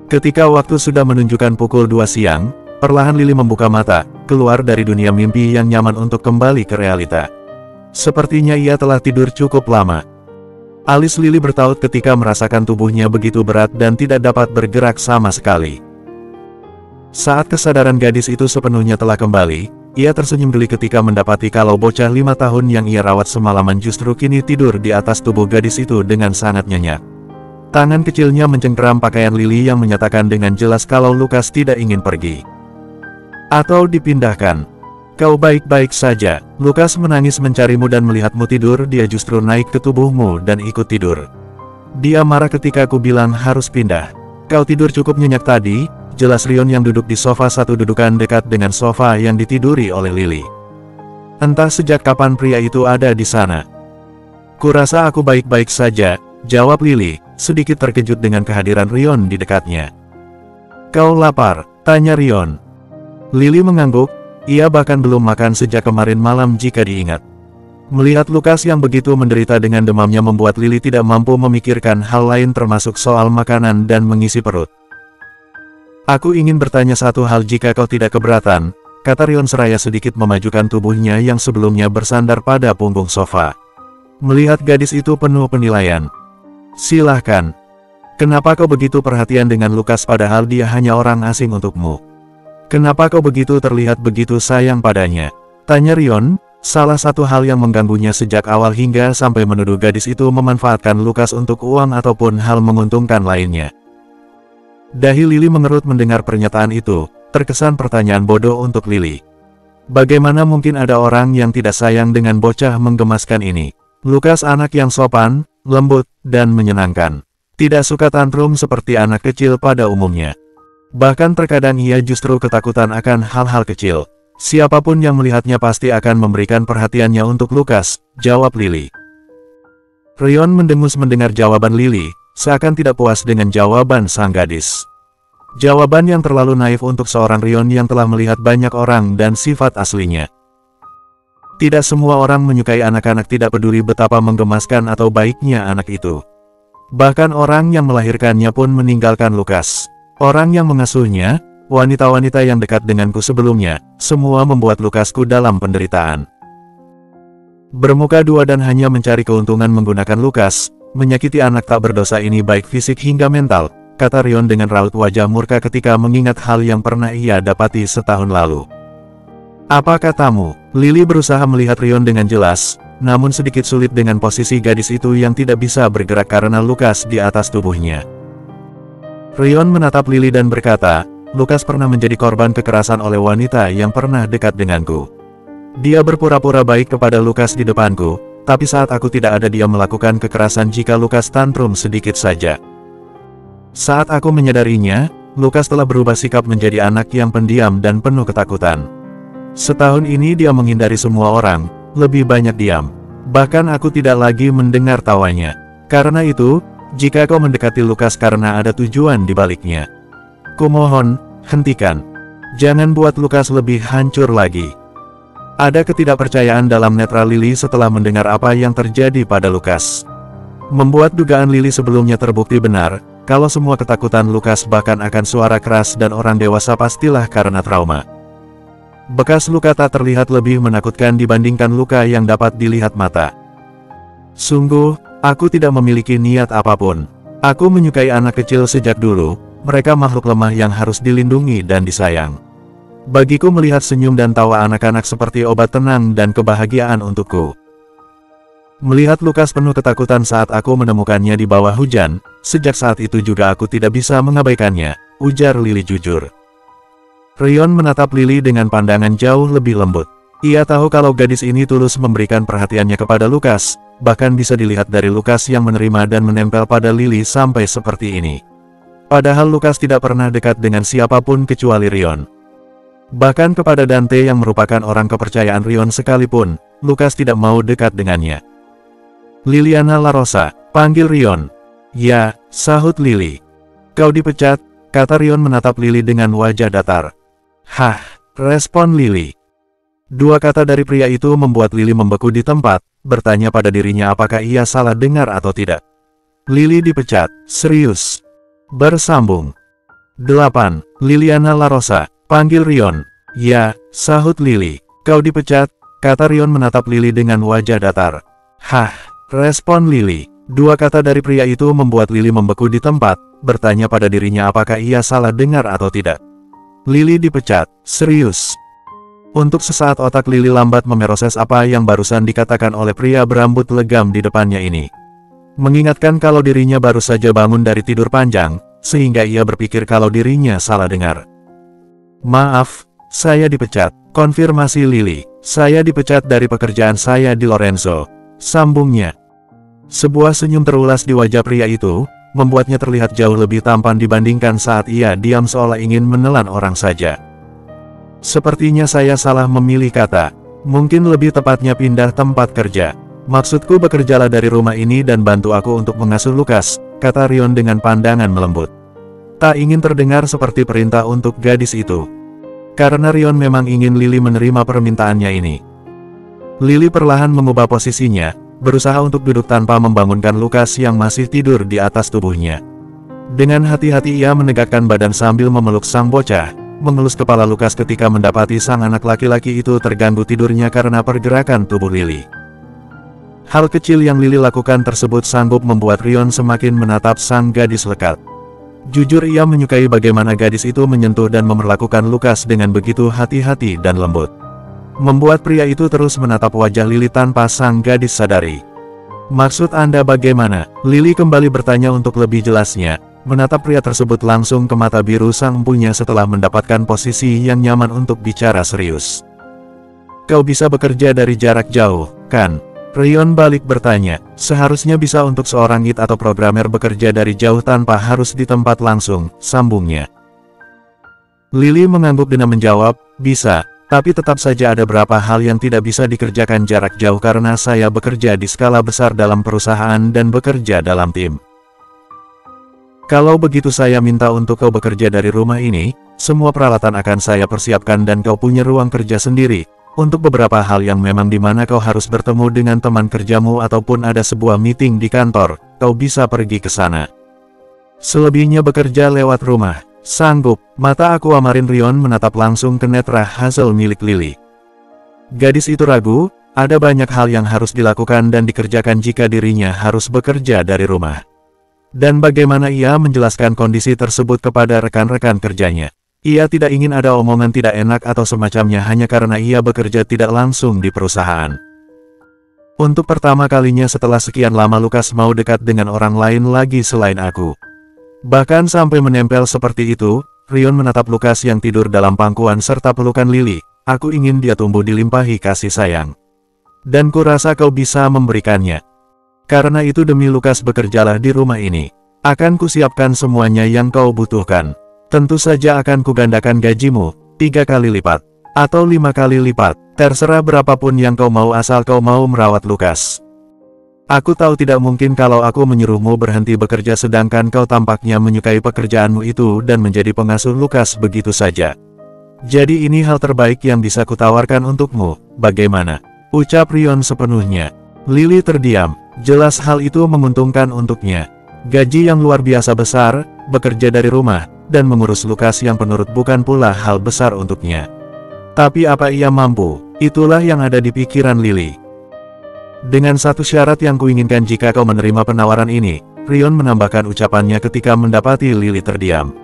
Ketika waktu sudah menunjukkan pukul 2 siang, perlahan Lily membuka mata, keluar dari dunia mimpi yang nyaman untuk kembali ke realita. Sepertinya ia telah tidur cukup lama. Alis Lily bertaut ketika merasakan tubuhnya begitu berat dan tidak dapat bergerak sama sekali. Saat kesadaran gadis itu sepenuhnya telah kembali, ia tersenyum geli ketika mendapati kalau bocah 5 tahun yang ia rawat semalaman justru kini tidur di atas tubuh gadis itu dengan sangat nyenyak. Tangan kecilnya mencengkeram pakaian Lily yang menyatakan dengan jelas kalau Lukas tidak ingin pergi. Atau dipindahkan. Kau baik-baik saja. Lukas menangis mencarimu dan melihatmu tidur, dia justru naik ke tubuhmu dan ikut tidur. Dia marah ketika aku bilang harus pindah. Kau tidur cukup nyenyak tadi, jelas Rion yang duduk di sofa satu dudukan dekat dengan sofa yang ditiduri oleh Lily. Entah sejak kapan pria itu ada di sana. Kurasa aku baik-baik saja, jawab Lily, sedikit terkejut dengan kehadiran Rion di dekatnya. Kau lapar? Tanya Rion. Lily mengangguk, ia bahkan belum makan sejak kemarin malam jika diingat. Melihat Lukas yang begitu menderita dengan demamnya membuat Lily tidak mampu memikirkan hal lain termasuk soal makanan dan mengisi perut. Aku ingin bertanya satu hal jika kau tidak keberatan, kata Rion seraya sedikit memajukan tubuhnya yang sebelumnya bersandar pada punggung sofa. Melihat gadis itu penuh penilaian. Silahkan. Kenapa kau begitu perhatian dengan Lukas padahal dia hanya orang asing untukmu? Kenapa kau begitu terlihat begitu sayang padanya? Tanya Rion. Salah satu hal yang mengganggunya sejak awal hingga sampai menuduh gadis itu memanfaatkan Lukas untuk uang ataupun hal menguntungkan lainnya. Dahi Lily mengerut mendengar pernyataan itu, terkesan pertanyaan bodoh untuk Lily. Bagaimana mungkin ada orang yang tidak sayang dengan bocah menggemaskan ini? Lukas anak yang sopan, lembut, dan menyenangkan. Tidak suka tantrum seperti anak kecil pada umumnya. Bahkan terkadang ia justru ketakutan akan hal-hal kecil. Siapapun yang melihatnya pasti akan memberikan perhatiannya untuk Lukas, jawab Lily. Rion mendengus mendengar jawaban Lily, seakan tidak puas dengan jawaban sang gadis. Jawaban yang terlalu naif untuk seorang Rion yang telah melihat banyak orang dan sifat aslinya. Tidak semua orang menyukai anak-anak, tidak peduli betapa menggemaskan atau baiknya anak itu. Bahkan orang yang melahirkannya pun meninggalkan Lukas. Orang yang mengasuhnya, wanita-wanita yang dekat denganku sebelumnya, semua membuat Lukasku dalam penderitaan. Bermuka dua dan hanya mencari keuntungan menggunakan Lukas, menyakiti anak tak berdosa ini baik fisik hingga mental, kata Rion dengan raut wajah murka ketika mengingat hal yang pernah ia dapati setahun lalu. Apa katamu? Lily berusaha melihat Rion dengan jelas, namun sedikit sulit dengan posisi gadis itu yang tidak bisa bergerak karena Lukas di atas tubuhnya. Rion menatap Lily dan berkata, Lukas pernah menjadi korban kekerasan oleh wanita yang pernah dekat denganku. Dia berpura-pura baik kepada Lukas di depanku, tapi saat aku tidak ada dia melakukan kekerasan jika Lukas tantrum sedikit saja. Saat aku menyadarinya, Lukas telah berubah sikap menjadi anak yang pendiam dan penuh ketakutan. Setahun ini dia menghindari semua orang, lebih banyak diam. Bahkan aku tidak lagi mendengar tawanya. Karena itu, jika kau mendekati Lukas karena ada tujuan di baliknya, kumohon, hentikan. Jangan buat Lukas lebih hancur lagi. Ada ketidakpercayaan dalam netra Lily setelah mendengar apa yang terjadi pada Lukas. Membuat dugaan Lily sebelumnya terbukti benar, kalau semua ketakutan Lukas bahkan akan suara keras dan orang dewasa pastilah karena trauma. Bekas luka tak terlihat lebih menakutkan dibandingkan luka yang dapat dilihat mata. Sungguh, aku tidak memiliki niat apapun. Aku menyukai anak kecil sejak dulu. Mereka makhluk lemah yang harus dilindungi dan disayang. Bagiku melihat senyum dan tawa anak-anak seperti obat tenang dan kebahagiaan untukku. Melihat Lukas penuh ketakutan saat aku menemukannya di bawah hujan, sejak saat itu juga aku tidak bisa mengabaikannya, ujar Lily jujur. Rion menatap Lily dengan pandangan jauh lebih lembut. Ia tahu kalau gadis ini tulus memberikan perhatiannya kepada Lukas, bahkan bisa dilihat dari Lukas yang menerima dan menempel pada Lily sampai seperti ini. Padahal Lukas tidak pernah dekat dengan siapapun kecuali Rion. Bahkan kepada Dante yang merupakan orang kepercayaan Rion sekalipun, Lukas tidak mau dekat dengannya. Liliana La Rosa, panggil Rion. Ya, sahut Lily. Kau dipecat, kata Rion menatap Lily dengan wajah datar. Hah, respon Lily. Dua kata dari pria itu membuat Lily membeku di tempat, bertanya pada dirinya apakah ia salah dengar atau tidak. Lily dipecat, serius. Bersambung. 8. Liliana La Rosa, panggil Rion. Ya, sahut Lily. Kau dipecat, kata Rion menatap Lily dengan wajah datar. Hah, respon Lily. Dua kata dari pria itu membuat Lily membeku di tempat, bertanya pada dirinya apakah ia salah dengar atau tidak. Lily dipecat, serius. Untuk sesaat otak Lily lambat memproses apa yang barusan dikatakan oleh pria berambut legam di depannya ini. Mengingatkan kalau dirinya baru saja bangun dari tidur panjang, sehingga ia berpikir kalau dirinya salah dengar. Maaf, saya dipecat, konfirmasi Lily. Saya dipecat dari pekerjaan saya di Lorenzo, sambungnya. Sebuah senyum terulas di wajah pria itu, membuatnya terlihat jauh lebih tampan dibandingkan saat ia diam seolah ingin menelan orang saja. Sepertinya saya salah memilih kata. Mungkin lebih tepatnya pindah tempat kerja. Maksudku bekerjalah dari rumah ini dan bantu aku untuk mengasuh Lukas, kata Rion dengan pandangan melembut. Tak ingin terdengar seperti perintah untuk gadis itu. Karena Rion memang ingin Lily menerima permintaannya ini. Lily perlahan mengubah posisinya, berusaha untuk duduk tanpa membangunkan Lukas yang masih tidur di atas tubuhnya. Dengan hati-hati ia menegakkan badan sambil memeluk sang bocah, mengelus kepala Lukas ketika mendapati sang anak laki-laki itu terganggu tidurnya karena pergerakan tubuh Lily. Hal kecil yang Lily lakukan tersebut sanggup membuat Rion semakin menatap sang gadis lekat. Jujur ia menyukai bagaimana gadis itu menyentuh dan memperlakukan Lukas dengan begitu hati-hati dan lembut. Membuat pria itu terus menatap wajah Lily tanpa sang gadis sadari. Maksud Anda bagaimana? Lily kembali bertanya untuk lebih jelasnya, menatap pria tersebut langsung ke mata biru sang empunya setelah mendapatkan posisi yang nyaman untuk bicara serius. Kau bisa bekerja dari jarak jauh, kan? Rion balik bertanya, seharusnya bisa untuk seorang IT atau programmer bekerja dari jauh tanpa harus di tempat langsung, sambungnya. Lily mengangguk dan menjawab, bisa. Tapi tetap saja ada beberapa hal yang tidak bisa dikerjakan jarak jauh karena saya bekerja di skala besar dalam perusahaan dan bekerja dalam tim. Kalau begitu saya minta untuk kau bekerja dari rumah ini, semua peralatan akan saya persiapkan dan kau punya ruang kerja sendiri. Untuk beberapa hal yang memang dimana kau harus bertemu dengan teman kerjamu ataupun ada sebuah meeting di kantor, kau bisa pergi ke sana. Selebihnya bekerja lewat rumah. Sanggup, mata Aquamarine Rion menatap langsung ke netra Hazel milik Lily. Gadis itu ragu, ada banyak hal yang harus dilakukan dan dikerjakan jika dirinya harus bekerja dari rumah. Dan bagaimana ia menjelaskan kondisi tersebut kepada rekan-rekan kerjanya. Ia tidak ingin ada omongan tidak enak atau semacamnya hanya karena ia bekerja tidak langsung di perusahaan. Untuk pertama kalinya setelah sekian lama Lukas mau dekat dengan orang lain lagi selain aku. Bahkan sampai menempel seperti itu, Rion menatap Lukas yang tidur dalam pangkuan serta pelukan Lily. Aku ingin dia tumbuh dilimpahi kasih sayang. Dan kurasa kau bisa memberikannya. Karena itu demi Lukas bekerjalah di rumah ini. Akan kusiapkan semuanya yang kau butuhkan. Tentu saja akan kugandakan gajimu, 3 kali lipat. Atau 5 kali lipat. Terserah berapapun yang kau mau asal kau mau merawat Lukas. Aku tahu tidak mungkin kalau aku menyuruhmu berhenti bekerja sedangkan kau tampaknya menyukai pekerjaanmu itu dan menjadi pengasuh Lukas begitu saja. Jadi ini hal terbaik yang bisa kutawarkan untukmu, bagaimana? Ucap Rion sepenuhnya. Lily terdiam, jelas hal itu menguntungkan untuknya. Gaji yang luar biasa besar, bekerja dari rumah, dan mengurus Lukas yang penurut bukan pula hal besar untuknya. Tapi apa ia mampu? Itulah yang ada di pikiran Lily. Dengan satu syarat yang kuinginkan jika kau menerima penawaran ini, Rion menambahkan ucapannya ketika mendapati Lily terdiam.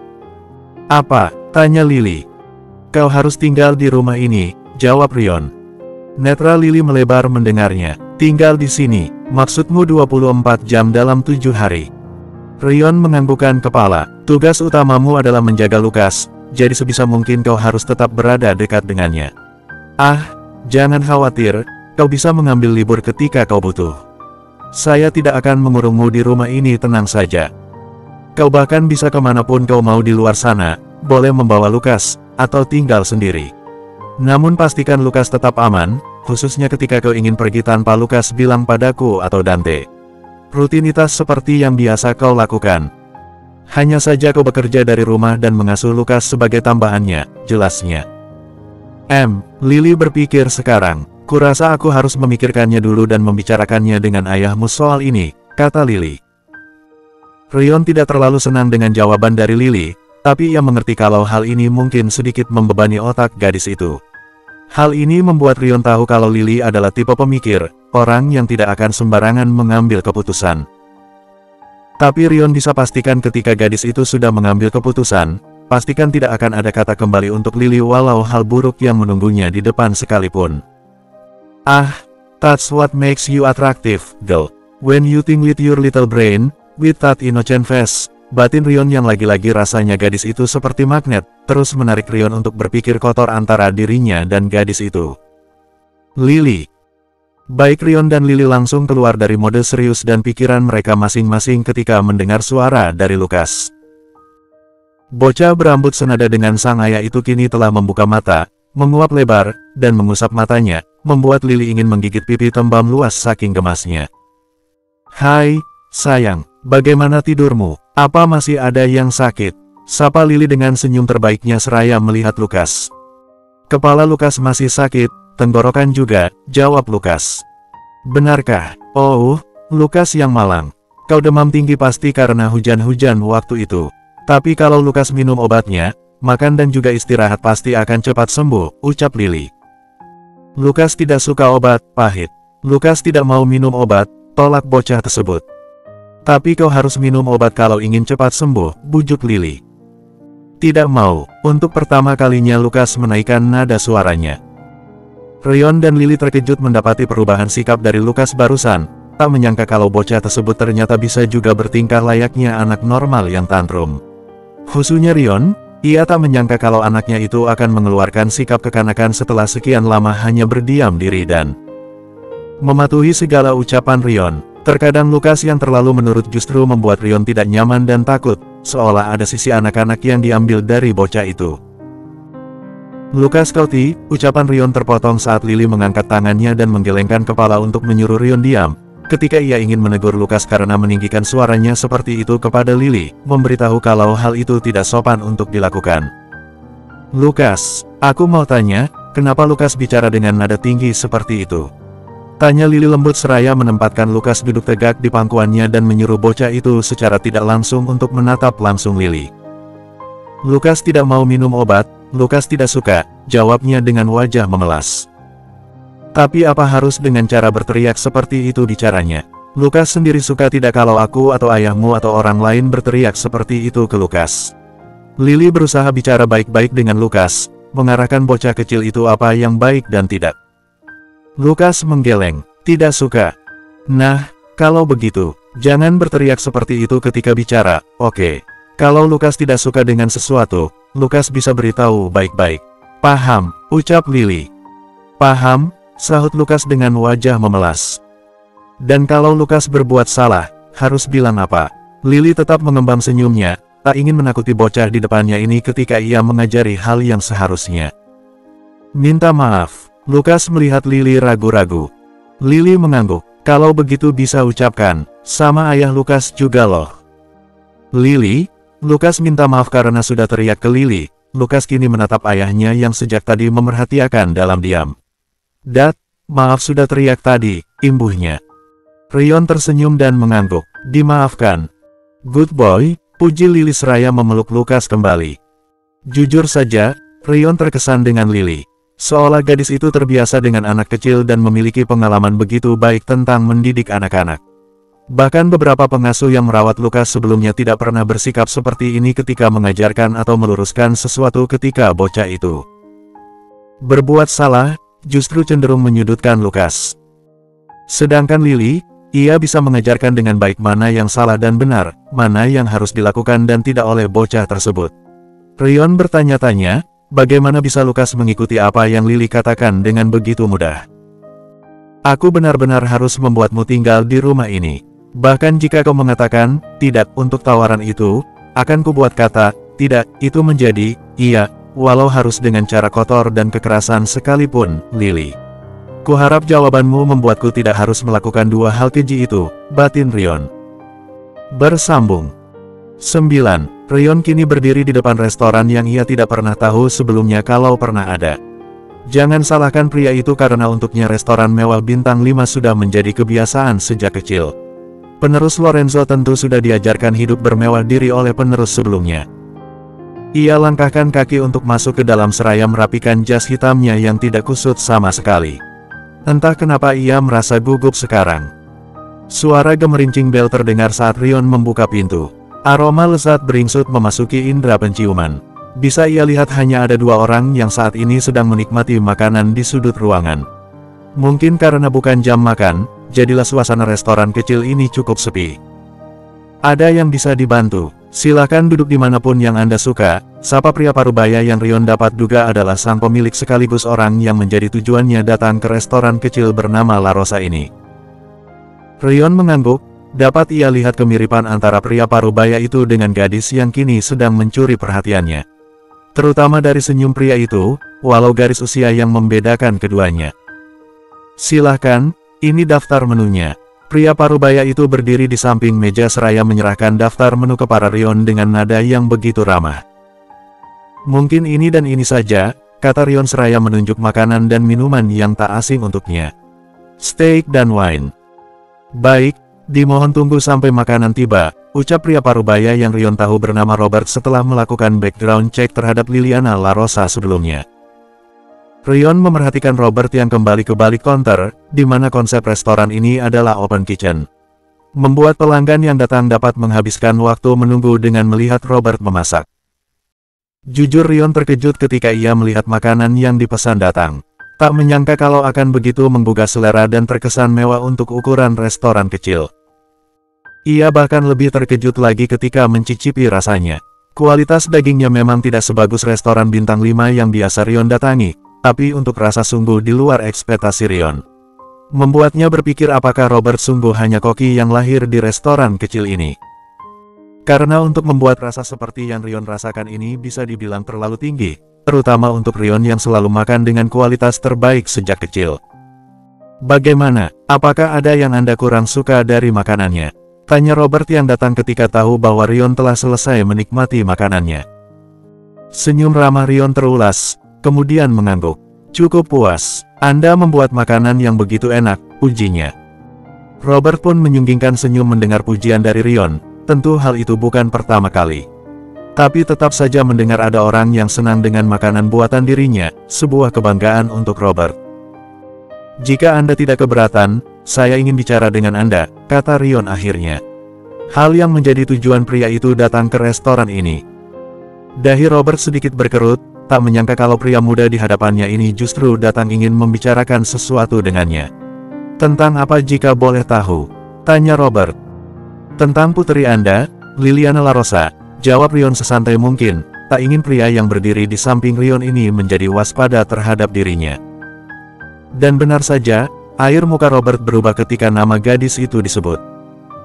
Apa? Tanya Lily. Kau harus tinggal di rumah ini, jawab Rion. Netra Lily melebar mendengarnya. Tinggal di sini, maksudmu 24 jam dalam 7 hari. Rion menganggukkan kepala. Tugas utamamu adalah menjaga Lukas, jadi sebisa mungkin kau harus tetap berada dekat dengannya. Ah, jangan khawatir. Kau bisa mengambil libur ketika kau butuh. Saya tidak akan mengurungmu di rumah ini, tenang saja. Kau bahkan bisa kemanapun kau mau di luar sana, boleh membawa Lukas, atau tinggal sendiri. Namun pastikan Lukas tetap aman, khususnya ketika kau ingin pergi tanpa Lukas bilang padaku atau Dante. Rutinitas seperti yang biasa kau lakukan. Hanya saja kau bekerja dari rumah dan mengasuh Lukas sebagai tambahannya, jelasnya. Lily berpikir sekarang. Kurasa aku harus memikirkannya dulu dan membicarakannya dengan ayahmu soal ini, kata Lily. Rion tidak terlalu senang dengan jawaban dari Lily, tapi ia mengerti kalau hal ini mungkin sedikit membebani otak gadis itu. Hal ini membuat Rion tahu kalau Lily adalah tipe pemikir, orang yang tidak akan sembarangan mengambil keputusan. Tapi Rion bisa pastikan ketika gadis itu sudah mengambil keputusan, pastikan tidak akan ada kata kembali untuk Lily walau hal buruk yang menunggunya di depan sekalipun. Ah, that's what makes you attractive, girl. When you think with your little brain, with that innocent face. Batin Rion yang lagi-lagi rasanya gadis itu seperti magnet, terus menarik Rion untuk berpikir kotor antara dirinya dan gadis itu. Lily. Baik Rion dan Lily langsung keluar dari mode serius dan pikiran mereka masing-masing ketika mendengar suara dari Lukas. Bocah berambut senada dengan sang ayah itu kini telah membuka mata, menguap lebar, dan mengusap matanya, membuat Lily ingin menggigit pipi tembam luas saking gemasnya. "Hai, sayang, bagaimana tidurmu? Apa masih ada yang sakit?" Sapa Lily dengan senyum terbaiknya seraya melihat Lukas. "Kepala Lukas masih sakit, tenggorokan juga," jawab Lukas. "Benarkah? Oh, Lukas yang malang. Kau demam tinggi pasti karena hujan-hujan waktu itu. Tapi kalau Lukas minum obatnya, makan dan juga istirahat pasti akan cepat sembuh," ucap Lily. "Lukas tidak suka obat, pahit. Lukas tidak mau minum obat," tolak bocah tersebut. "Tapi kau harus minum obat kalau ingin cepat sembuh," bujuk Lily. "Tidak mau." Untuk pertama kalinya Lukas menaikkan nada suaranya. Rion dan Lily terkejut mendapati perubahan sikap dari Lukas barusan, tak menyangka kalau bocah tersebut ternyata bisa juga bertingkah layaknya anak normal yang tantrum. Khususnya Rion, ia tak menyangka kalau anaknya itu akan mengeluarkan sikap kekanakan setelah sekian lama hanya berdiam diri dan mematuhi segala ucapan Rion. Terkadang Lukas yang terlalu menurut justru membuat Rion tidak nyaman dan takut, seolah ada sisi anak-anak yang diambil dari bocah itu. "Lukas Kauti," ucapan Rion terpotong saat Lily mengangkat tangannya dan menggelengkan kepala untuk menyuruh Rion diam. Ketika ia ingin menegur Lukas karena meninggikan suaranya seperti itu kepada Lily, memberitahu kalau hal itu tidak sopan untuk dilakukan. "Lukas, aku mau tanya, kenapa Lukas bicara dengan nada tinggi seperti itu?" tanya Lily lembut seraya menempatkan Lukas duduk tegak di pangkuannya dan menyuruh bocah itu secara tidak langsung untuk menatap langsung Lily. "Lukas tidak mau minum obat, Lukas tidak suka," jawabnya dengan wajah memelas. "Tapi apa harus dengan cara berteriak seperti itu bicaranya? Lukas sendiri suka tidak kalau aku atau ayahmu atau orang lain berteriak seperti itu ke Lukas?" Lily berusaha bicara baik-baik dengan Lukas, mengarahkan bocah kecil itu apa yang baik dan tidak. Lukas menggeleng, "Tidak suka." "Nah, kalau begitu, jangan berteriak seperti itu ketika bicara, oke? Kalau Lukas tidak suka dengan sesuatu, Lukas bisa beritahu baik-baik." "Paham," ucap Lily. "Paham," sahut Lukas dengan wajah memelas. "Dan kalau Lukas berbuat salah, harus bilang apa?" Lily tetap mengembang senyumnya, tak ingin menakuti bocah di depannya ini ketika ia mengajari hal yang seharusnya. "Minta maaf." Lukas melihat Lily ragu-ragu. Lily mengangguk. "Kalau begitu bisa ucapkan, sama ayah Lukas juga loh." "Lily?" Lukas minta maaf karena sudah teriak ke Lily. Lukas kini menatap ayahnya yang sejak tadi memerhatikan dalam diam. "Dad, maaf sudah teriak tadi," imbuhnya. Rion tersenyum dan mengangguk. "Dimaafkan." "Good boy," puji Lily seraya memeluk Lukas kembali. Jujur saja, Rion terkesan dengan Lily. Seolah gadis itu terbiasa dengan anak kecil dan memiliki pengalaman begitu baik tentang mendidik anak-anak. Bahkan beberapa pengasuh yang merawat Lukas sebelumnya tidak pernah bersikap seperti ini ketika mengajarkan atau meluruskan sesuatu ketika bocah itu berbuat salah, justru cenderung menyudutkan Lukas. Sedangkan Lily, ia bisa mengajarkan dengan baik mana yang salah dan benar, mana yang harus dilakukan dan tidak oleh bocah tersebut. Rion bertanya-tanya, bagaimana bisa Lukas mengikuti apa yang Lily katakan dengan begitu mudah? "Aku benar-benar harus membuatmu tinggal di rumah ini. Bahkan jika kau mengatakan, tidak untuk tawaran itu, akan kubuat kata, tidak, itu menjadi, iya, walau harus dengan cara kotor dan kekerasan sekalipun, Lily. Kuharap jawabanmu membuatku tidak harus melakukan dua hal keji itu," batin Rion. Bersambung 9. Rion kini berdiri di depan restoran yang ia tidak pernah tahu sebelumnya kalau pernah ada. Jangan salahkan pria itu karena untuknya restoran mewah bintang 5 sudah menjadi kebiasaan sejak kecil. Penerus Lorenzo tentu sudah diajarkan hidup bermewah diri oleh penerus sebelumnya. Ia langkahkan kaki untuk masuk ke dalam seraya merapikan jas hitamnya yang tidak kusut sama sekali. Entah kenapa ia merasa gugup sekarang. Suara gemerincing bel terdengar saat Rion membuka pintu. Aroma lezat beringsut memasuki indera penciuman. Bisa ia lihat hanya ada dua orang yang saat ini sedang menikmati makanan di sudut ruangan. Mungkin karena bukan jam makan, jadilah suasana restoran kecil ini cukup sepi. "Ada yang bisa dibantu? Silakan duduk dimanapun yang Anda suka," Sapa pria parubaya yang Rion dapat duga adalah sang pemilik sekaligus orang yang menjadi tujuannya datang ke restoran kecil bernama La Rosa ini. Rion mengangguk, dapat ia lihat kemiripan antara pria parubaya itu dengan gadis yang kini sedang mencuri perhatiannya. Terutama dari senyum pria itu, walau garis usia yang membedakan keduanya. Silahkan, ini daftar menunya. Pria parubaya itu berdiri di samping meja seraya menyerahkan daftar menu kepada Rion dengan nada yang begitu ramah. Mungkin ini dan ini saja, kata Rion seraya menunjuk makanan dan minuman yang tak asing untuknya. Steak dan wine. Baik, dimohon tunggu sampai makanan tiba, ucap pria parubaya yang Rion tahu bernama Robert setelah melakukan background check terhadap Liliana La Rosa sebelumnya. Rion memerhatikan Robert yang kembali ke balik counter, di mana konsep restoran ini adalah open kitchen. Membuat pelanggan yang datang dapat menghabiskan waktu menunggu dengan melihat Robert memasak. Jujur Rion terkejut ketika ia melihat makanan yang dipesan datang. Tak menyangka kalau akan begitu menggugah selera dan terkesan mewah untuk ukuran restoran kecil. Ia bahkan lebih terkejut lagi ketika mencicipi rasanya. Kualitas dagingnya memang tidak sebagus restoran bintang 5 yang biasa Rion datangi, tapi untuk rasa sungguh di luar ekspektasi Rion. Membuatnya berpikir apakah Robert sungguh hanya koki yang lahir di restoran kecil ini. Karena untuk membuat rasa seperti yang Rion rasakan ini bisa dibilang terlalu tinggi, terutama untuk Rion yang selalu makan dengan kualitas terbaik sejak kecil. Bagaimana, apakah ada yang Anda kurang suka dari makanannya? Tanya Robert yang datang ketika tahu bahwa Rion telah selesai menikmati makanannya. Senyum ramah Rion terulas, kemudian mengangguk. Cukup puas, Anda membuat makanan yang begitu enak, pujinya. Robert pun menyunggingkan senyum mendengar pujian dari Rion, tentu hal itu bukan pertama kali. Tapi tetap saja mendengar ada orang yang senang dengan makanan buatan dirinya, sebuah kebanggaan untuk Robert. Jika Anda tidak keberatan, saya ingin bicara dengan Anda, kata Rion akhirnya. Hal yang menjadi tujuan pria itu datang ke restoran ini. Dahi Robert sedikit berkerut, tak menyangka kalau pria muda di hadapannya ini justru datang ingin membicarakan sesuatu dengannya. Tentang apa jika boleh tahu? Tanya Robert. Tentang putri Anda, Liliana La Rosa, jawab Rion sesantai mungkin, tak ingin pria yang berdiri di samping Rion ini menjadi waspada terhadap dirinya. Dan benar saja, air muka Robert berubah ketika nama gadis itu disebut.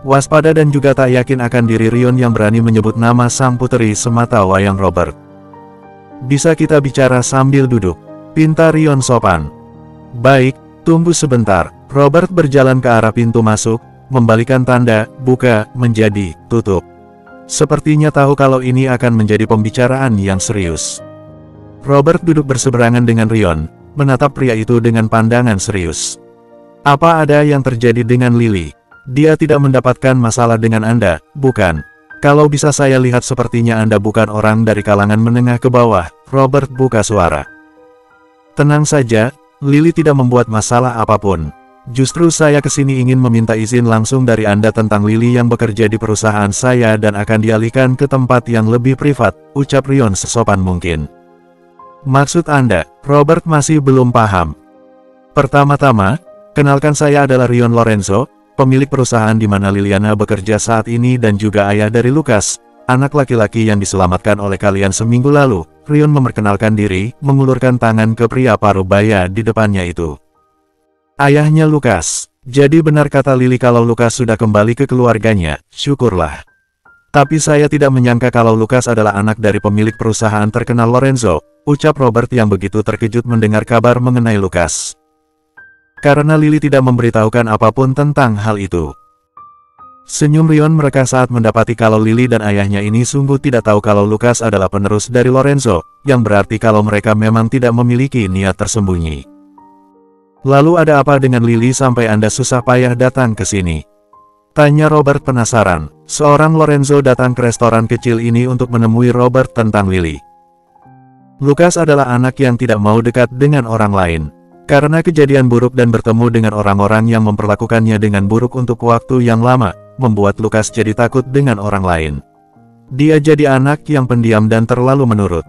Waspada dan juga tak yakin akan diri Rion yang berani menyebut nama sang putri semata wayang Robert. Bisa kita bicara sambil duduk, pinta Rion sopan. Baik, tunggu sebentar. Robert berjalan ke arah pintu masuk, membalikan tanda, buka, menjadi, tutup. Sepertinya tahu kalau ini akan menjadi pembicaraan yang serius. Robert duduk berseberangan dengan Rion, menatap pria itu dengan pandangan serius. Apa ada yang terjadi dengan Lily? Dia tidak mendapatkan masalah dengan Anda, bukan? Kalau bisa saya lihat sepertinya Anda bukan orang dari kalangan menengah ke bawah. Robert buka suara. Tenang saja, Lily tidak membuat masalah apapun. Justru saya kesini ingin meminta izin langsung dari Anda tentang Lily yang bekerja di perusahaan saya dan akan dialihkan ke tempat yang lebih privat, ucap Rion sesopan mungkin. Maksud Anda? Robert masih belum paham. Pertama-tama, kenalkan saya adalah Rion Lorenzo, pemilik perusahaan di mana Liliana bekerja saat ini dan juga ayah dari Lucas, anak laki-laki yang diselamatkan oleh kalian seminggu lalu. Rion memperkenalkan diri, mengulurkan tangan ke pria parubaya di depannya itu. Ayahnya Lucas. Jadi benar kata Lily kalau Lucas sudah kembali ke keluarganya, syukurlah. Tapi saya tidak menyangka kalau Lucas adalah anak dari pemilik perusahaan terkenal Lorenzo, ucap Robert yang begitu terkejut mendengar kabar mengenai Lucas. Karena Lily tidak memberitahukan apapun tentang hal itu. Senyum Rion mereka saat mendapati kalau Lily dan ayahnya ini sungguh tidak tahu kalau Lucas adalah penerus dari Lorenzo, yang berarti kalau mereka memang tidak memiliki niat tersembunyi. Lalu ada apa dengan Lily sampai Anda susah payah datang ke sini? Tanya Robert penasaran. Seorang Lorenzo datang ke restoran kecil ini untuk menemui Robert tentang Lily. Lucas adalah anak yang tidak mau dekat dengan orang lain. Karena kejadian buruk dan bertemu dengan orang-orang yang memperlakukannya dengan buruk untuk waktu yang lama, membuat Lucas jadi takut dengan orang lain. Dia jadi anak yang pendiam dan terlalu menurut.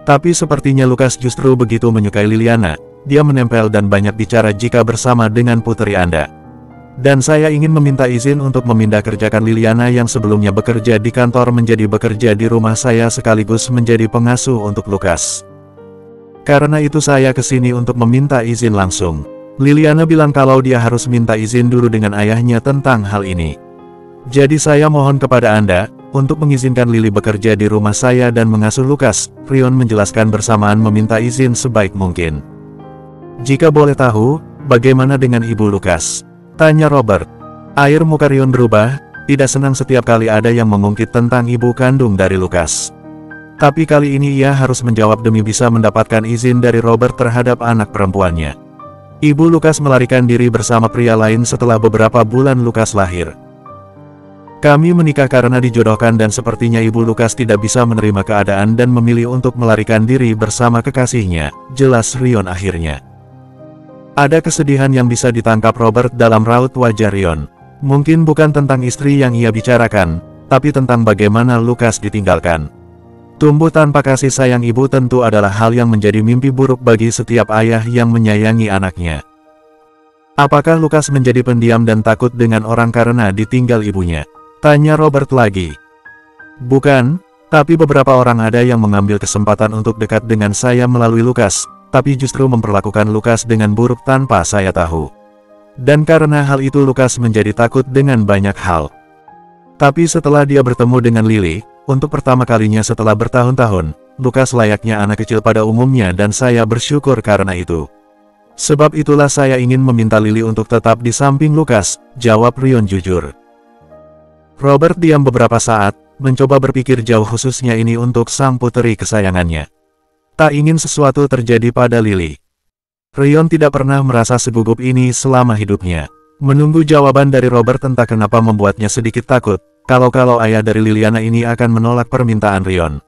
Tapi sepertinya Lucas justru begitu menyukai Liliana. Dia menempel dan banyak bicara jika bersama dengan putri Anda. Dan saya ingin meminta izin untuk memindah kerjakan Liliana yang sebelumnya bekerja di kantor menjadi bekerja di rumah saya sekaligus menjadi pengasuh untuk Lukas. Karena itu saya kesini untuk meminta izin langsung. Liliana bilang kalau dia harus minta izin dulu dengan ayahnya tentang hal ini. Jadi saya mohon kepada Anda, untuk mengizinkan Lili bekerja di rumah saya dan mengasuh Lukas, Rion menjelaskan bersamaan meminta izin sebaik mungkin. Jika boleh tahu, bagaimana dengan ibu Lukas? Tanya Robert. Air muka Rion berubah, tidak senang setiap kali ada yang mengungkit tentang ibu kandung dari Lukas. Tapi kali ini ia harus menjawab demi bisa mendapatkan izin dari Robert terhadap anak perempuannya. Ibu Lukas melarikan diri bersama pria lain setelah beberapa bulan Lukas lahir. Kami menikah karena dijodohkan dan sepertinya ibu Lukas tidak bisa menerima keadaan dan memilih untuk melarikan diri bersama kekasihnya, jelas Rion akhirnya. Ada kesedihan yang bisa ditangkap Robert dalam raut wajah Rion. Mungkin bukan tentang istri yang ia bicarakan, tapi tentang bagaimana Lukas ditinggalkan. Tumbuh tanpa kasih sayang ibu tentu adalah hal yang menjadi mimpi buruk bagi setiap ayah yang menyayangi anaknya. Apakah Lukas menjadi pendiam dan takut dengan orang karena ditinggal ibunya? Tanya Robert lagi. Bukan, tapi beberapa orang ada yang mengambil kesempatan untuk dekat dengan saya melalui Lukas, tapi justru memperlakukan Lukas dengan buruk tanpa saya tahu. Dan karena hal itu Lukas menjadi takut dengan banyak hal. Tapi setelah dia bertemu dengan Lili, untuk pertama kalinya setelah bertahun-tahun, Lukas layaknya anak kecil pada umumnya dan saya bersyukur karena itu. Sebab itulah saya ingin meminta Lili untuk tetap di samping Lukas, jawab Rion jujur. Robert diam beberapa saat, mencoba berpikir jauh khususnya ini untuk sang puteri kesayangannya. Tak ingin sesuatu terjadi pada Lili. Rion tidak pernah merasa segugup ini selama hidupnya. Menunggu jawaban dari Robert entah kenapa membuatnya sedikit takut, kalau ayah dari Liliana ini akan menolak permintaan Rion.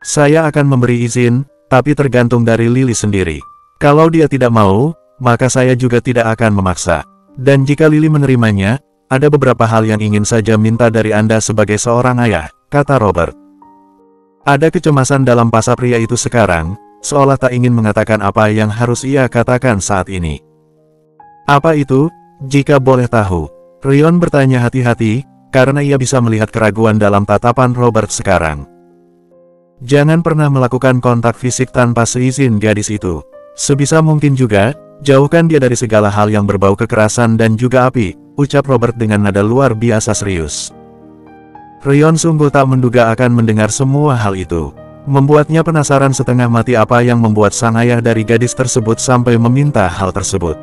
Saya akan memberi izin, tapi tergantung dari Lili sendiri. Kalau dia tidak mau, maka saya juga tidak akan memaksa. Dan jika Lili menerimanya, ada beberapa hal yang ingin saja minta dari Anda sebagai seorang ayah, kata Robert. Ada kecemasan dalam pasar pria itu sekarang, seolah tak ingin mengatakan apa yang harus ia katakan saat ini. Apa itu, jika boleh tahu? Rion bertanya hati-hati, karena ia bisa melihat keraguan dalam tatapan Robert sekarang. Jangan pernah melakukan kontak fisik tanpa seizin gadis itu. Sebisa mungkin juga, jauhkan dia dari segala hal yang berbau kekerasan dan juga api, ucap Robert dengan nada luar biasa serius. Rion sungguh tak menduga akan mendengar semua hal itu. Membuatnya penasaran setengah mati apa yang membuat sang ayah dari gadis tersebut sampai meminta hal tersebut.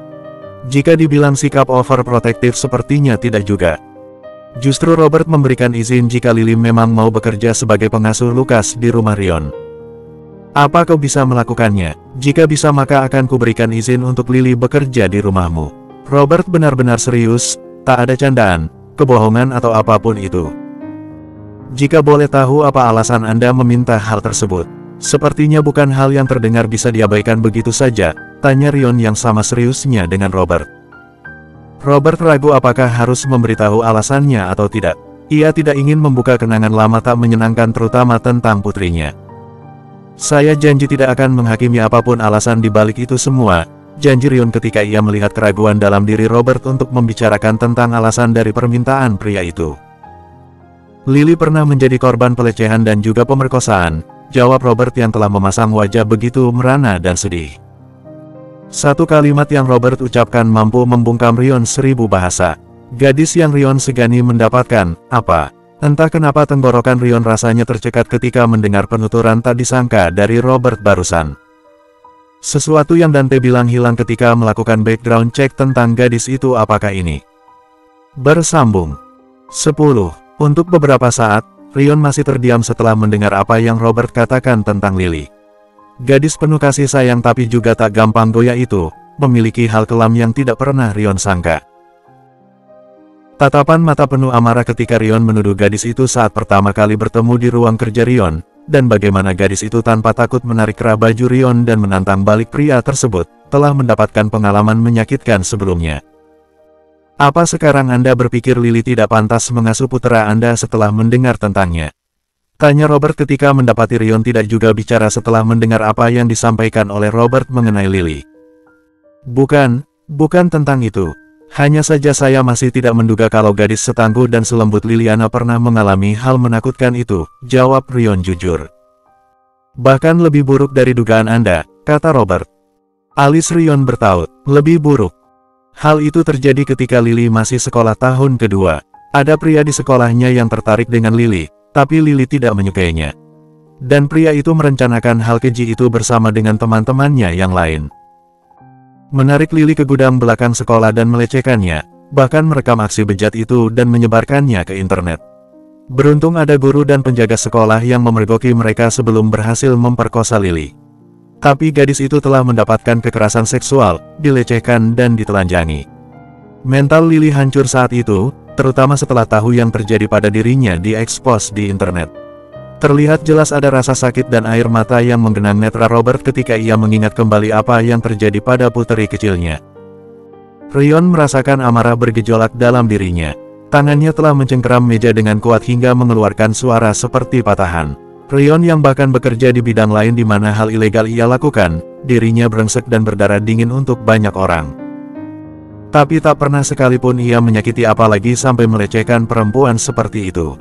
Jika dibilang sikap overprotective sepertinya tidak juga. Justru Robert memberikan izin jika Lili memang mau bekerja sebagai pengasuh Lukas di rumah Rion. Apa kau bisa melakukannya? Jika bisa maka akan kuberikan izin untuk Lili bekerja di rumahmu. Robert benar-benar serius, tak ada candaan, kebohongan atau apapun itu. Jika boleh tahu apa alasan Anda meminta hal tersebut? Sepertinya bukan hal yang terdengar bisa diabaikan begitu saja, tanya Rion yang sama seriusnya dengan Robert. Robert ragu apakah harus memberitahu alasannya atau tidak. Ia tidak ingin membuka kenangan lama tak menyenangkan terutama tentang putrinya. Saya janji tidak akan menghakimi apapun alasan di balik itu semua, janji Rion ketika ia melihat keraguan dalam diri Robert untuk membicarakan tentang alasan dari permintaan pria itu. Lili pernah menjadi korban pelecehan dan juga pemerkosaan, jawab Robert yang telah memasang wajah begitu merana dan sedih. Satu kalimat yang Robert ucapkan mampu membungkam Rion 1000 bahasa. Gadis yang Rion segani mendapatkan, apa? Entah kenapa tenggorokan Rion rasanya tercekat ketika mendengar penuturan tak disangka dari Robert barusan. Sesuatu yang Dante bilang hilang ketika melakukan background check tentang gadis itu apakah ini? Bersambung 10. Untuk beberapa saat, Rion masih terdiam setelah mendengar apa yang Robert katakan tentang Lili. Gadis penuh kasih sayang tapi juga tak gampang goyah itu, memiliki hal kelam yang tidak pernah Rion sangka. Tatapan mata penuh amarah ketika Rion menuduh gadis itu saat pertama kali bertemu di ruang kerja Rion, dan bagaimana gadis itu tanpa takut menarik kerah baju Rion dan menantang balik pria tersebut, telah mendapatkan pengalaman menyakitkan sebelumnya. Apa sekarang Anda berpikir Lili tidak pantas mengasuh putra Anda setelah mendengar tentangnya? Tanya Robert ketika mendapati Rion tidak juga bicara setelah mendengar apa yang disampaikan oleh Robert mengenai Lili. Bukan tentang itu. Hanya saja saya masih tidak menduga kalau gadis setangguh dan selembut Liliana pernah mengalami hal menakutkan itu, jawab Rion jujur. Bahkan lebih buruk dari dugaan Anda, kata Robert. Alis Rion bertaut, lebih buruk. Hal itu terjadi ketika Lily masih sekolah tahun kedua. Ada pria di sekolahnya yang tertarik dengan Lily, tapi Lily tidak menyukainya. Dan pria itu merencanakan hal keji itu bersama dengan teman-temannya yang lain. Menarik Lily ke gudang belakang sekolah dan melecehkannya, bahkan merekam aksi bejat itu dan menyebarkannya ke internet. Beruntung ada guru dan penjaga sekolah yang memergoki mereka sebelum berhasil memperkosa Lily. Tapi gadis itu telah mendapatkan kekerasan seksual, dilecehkan dan ditelanjangi. Mental Lily hancur saat itu, terutama setelah tahu yang terjadi pada dirinya diekspos di internet. Terlihat jelas ada rasa sakit dan air mata yang menggenang netra Robert ketika ia mengingat kembali apa yang terjadi pada puteri kecilnya. Rion merasakan amarah bergejolak dalam dirinya. Tangannya telah mencengkeram meja dengan kuat hingga mengeluarkan suara seperti patahan. Rion yang bahkan bekerja di bidang lain di mana hal ilegal ia lakukan, dirinya brengsek dan berdarah dingin untuk banyak orang. Tapi tak pernah sekalipun ia menyakiti apalagi sampai melecehkan perempuan seperti itu.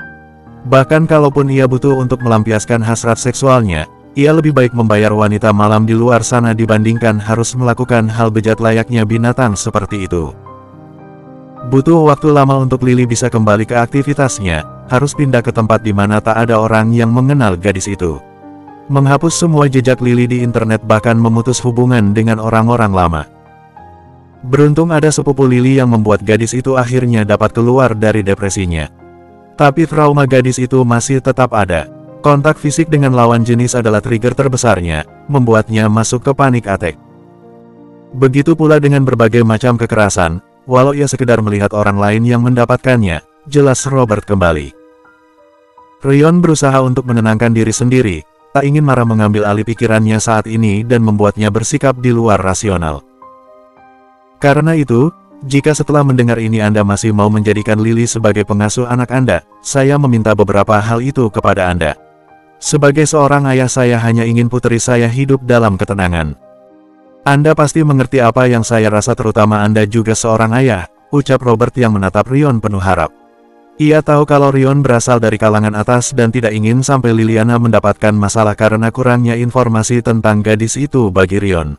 Bahkan kalaupun ia butuh untuk melampiaskan hasrat seksualnya, ia lebih baik membayar wanita malam di luar sana dibandingkan harus melakukan hal bejat layaknya binatang seperti itu. Butuh waktu lama untuk Lily bisa kembali ke aktivitasnya, harus pindah ke tempat di mana tak ada orang yang mengenal gadis itu. Menghapus semua jejak Lily di internet bahkan memutus hubungan dengan orang-orang lama. Beruntung ada sepupu Lily yang membuat gadis itu akhirnya dapat keluar dari depresinya. Tapi trauma gadis itu masih tetap ada. Kontak fisik dengan lawan jenis adalah trigger terbesarnya, membuatnya masuk ke panic attack. Begitu pula dengan berbagai macam kekerasan, walau ia sekedar melihat orang lain yang mendapatkannya, jelas Robert kembali. Rion berusaha untuk menenangkan diri sendiri, tak ingin marah mengambil alih pikirannya saat ini dan membuatnya bersikap di luar rasional. Karena itu, jika setelah mendengar ini Anda masih mau menjadikan Lily sebagai pengasuh anak Anda, saya meminta beberapa hal itu kepada Anda. Sebagai seorang ayah saya hanya ingin puteri saya hidup dalam ketenangan. Anda pasti mengerti apa yang saya rasa terutama Anda juga seorang ayah, ucap Robert yang menatap Rion penuh harap. Ia tahu kalau Rion berasal dari kalangan atas dan tidak ingin sampai Liliana mendapatkan masalah karena kurangnya informasi tentang gadis itu bagi Rion.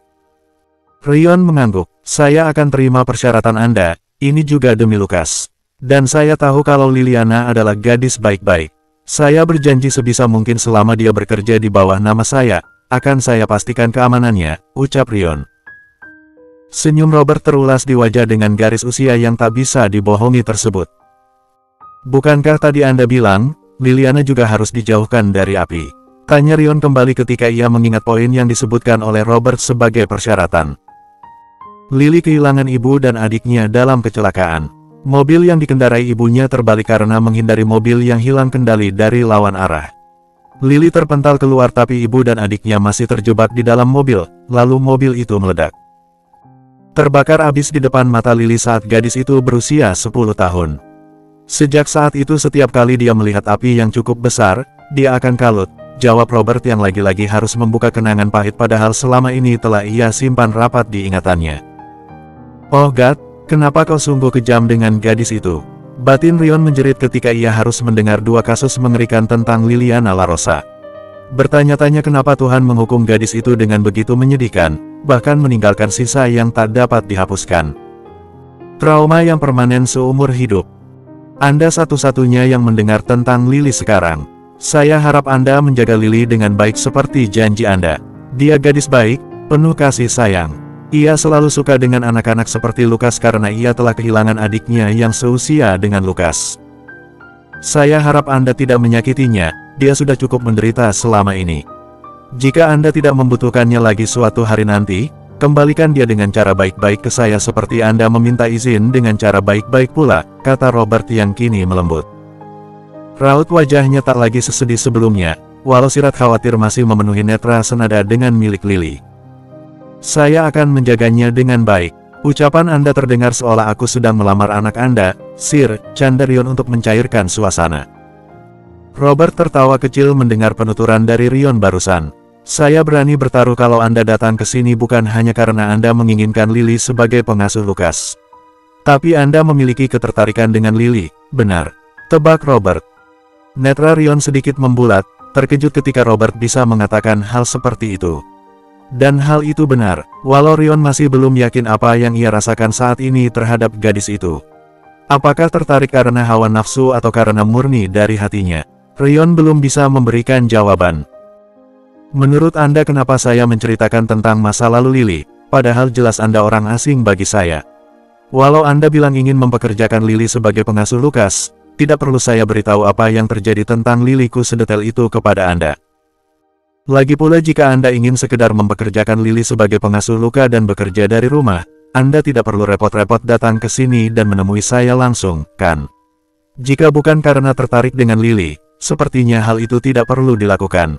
Rion mengangguk, saya akan terima persyaratan Anda, ini juga demi Lukas. Dan saya tahu kalau Liliana adalah gadis baik-baik. Saya berjanji sebisa mungkin selama dia bekerja di bawah nama saya, akan saya pastikan keamanannya, ucap Rion. Senyum Robert terulas di wajah dengan garis usia yang tak bisa dibohongi tersebut. Bukankah tadi Anda bilang, Liliana juga harus dijauhkan dari api? Tanya Rion kembali ketika ia mengingat poin yang disebutkan oleh Robert sebagai persyaratan. Lily kehilangan ibu dan adiknya dalam kecelakaan. Mobil yang dikendarai ibunya terbalik karena menghindari mobil yang hilang kendali dari lawan arah. Lily terpental keluar tapi ibu dan adiknya masih terjebak di dalam mobil, lalu mobil itu meledak. Terbakar habis di depan mata Lily saat gadis itu berusia 10 tahun. Sejak saat itu setiap kali dia melihat api yang cukup besar, dia akan kalut, jawab Robert yang lagi-lagi harus membuka kenangan pahit padahal selama ini telah ia simpan rapat di ingatannya. Oh God, kenapa kau sungguh kejam dengan gadis itu? Batin Rion menjerit ketika ia harus mendengar dua kasus mengerikan tentang Liliana LaRosa. Bertanya-tanya kenapa Tuhan menghukum gadis itu dengan begitu menyedihkan, bahkan meninggalkan sisa yang tak dapat dihapuskan. Trauma yang permanen seumur hidup. Anda satu-satunya yang mendengar tentang Lily sekarang. Saya harap Anda menjaga Lily dengan baik seperti janji Anda. Dia gadis baik, penuh kasih sayang. Ia selalu suka dengan anak-anak seperti Lukas karena ia telah kehilangan adiknya yang seusia dengan Lukas. Saya harap Anda tidak menyakitinya, dia sudah cukup menderita selama ini. Jika Anda tidak membutuhkannya lagi suatu hari nanti, kembalikan dia dengan cara baik-baik ke saya seperti Anda meminta izin dengan cara baik-baik pula, kata Robert yang kini melembut. Raut wajahnya tak lagi sesedih sebelumnya, walau sirat khawatir masih memenuhi netra senada dengan milik Lily. Saya akan menjaganya dengan baik. Ucapan Anda terdengar seolah aku sedang melamar anak Anda, Sir, canda Rion untuk mencairkan suasana. Robert tertawa kecil mendengar penuturan dari Rion barusan. Saya berani bertaruh kalau Anda datang ke sini bukan hanya karena Anda menginginkan Lily sebagai pengasuh Lukas. Tapi Anda memiliki ketertarikan dengan Lily, benar? Tebak Robert. Netra Rion sedikit membulat, terkejut ketika Robert bisa mengatakan hal seperti itu. Dan hal itu benar, walau Rion masih belum yakin apa yang ia rasakan saat ini terhadap gadis itu. Apakah tertarik karena hawa nafsu atau karena murni dari hatinya? Rion belum bisa memberikan jawaban. Menurut Anda kenapa saya menceritakan tentang masa lalu Lily, padahal jelas Anda orang asing bagi saya? Walau Anda bilang ingin mempekerjakan Lily sebagai pengasuh Lukas, tidak perlu saya beritahu apa yang terjadi tentang Lilyku sedetail itu kepada Anda. Lagi pula jika Anda ingin sekedar mempekerjakan Lily sebagai pengasuh Luka dan bekerja dari rumah, Anda tidak perlu repot-repot datang ke sini dan menemui saya langsung, kan? Jika bukan karena tertarik dengan Lily, sepertinya hal itu tidak perlu dilakukan.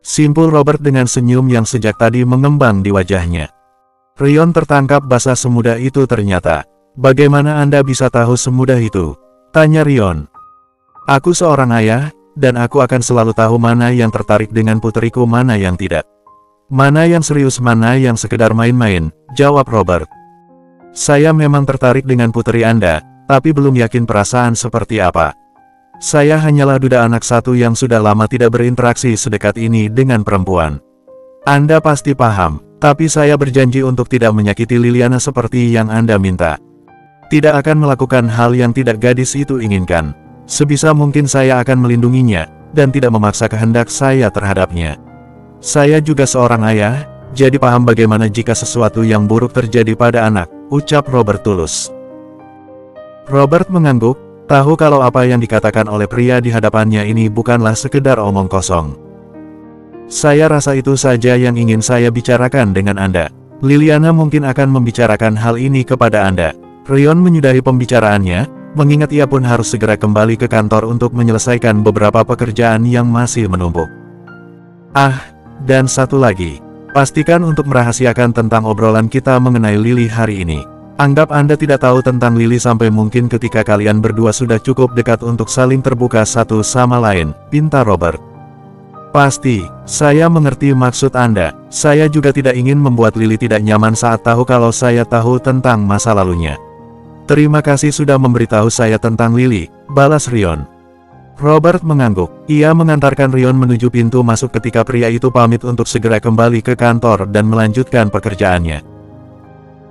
Simpul Robert dengan senyum yang sejak tadi mengembang di wajahnya. Rion tertangkap basah semudah itu ternyata. Bagaimana Anda bisa tahu semudah itu? Tanya Rion. Aku seorang ayah, dan aku akan selalu tahu mana yang tertarik dengan puteriku mana yang tidak. Mana yang serius mana yang sekedar main-main, jawab Robert. Saya memang tertarik dengan puteri Anda, tapi belum yakin perasaan seperti apa. Saya hanyalah duda anak satu yang sudah lama tidak berinteraksi sedekat ini dengan perempuan. Anda pasti paham, tapi saya berjanji untuk tidak menyakiti Liliana seperti yang Anda minta. Tidak akan melakukan hal yang tidak gadis itu inginkan. Sebisa mungkin saya akan melindunginya, dan tidak memaksa kehendak saya terhadapnya. Saya juga seorang ayah, jadi paham bagaimana jika sesuatu yang buruk terjadi pada anak, ucap Robert tulus. Robert mengangguk, tahu kalau apa yang dikatakan oleh pria di hadapannya ini bukanlah sekedar omong kosong. Saya rasa itu saja yang ingin saya bicarakan dengan Anda. Liliana mungkin akan membicarakan hal ini kepada Anda. Rion menyudahi pembicaraannya, mengingat ia pun harus segera kembali ke kantor untuk menyelesaikan beberapa pekerjaan yang masih menumpuk. Dan satu lagi, pastikan untuk merahasiakan tentang obrolan kita mengenai Lily hari ini. Anggap Anda tidak tahu tentang Lily sampai mungkin ketika kalian berdua sudah cukup dekat untuk saling terbuka satu sama lain, pinta Robert. Pasti, saya mengerti maksud Anda. Saya juga tidak ingin membuat Lily tidak nyaman saat tahu kalau saya tahu tentang masa lalunya. Terima kasih sudah memberitahu saya tentang Lily, balas Rion. Robert mengangguk. Ia mengantarkan Rion menuju pintu masuk ketika pria itu pamit untuk segera kembali ke kantor dan melanjutkan pekerjaannya.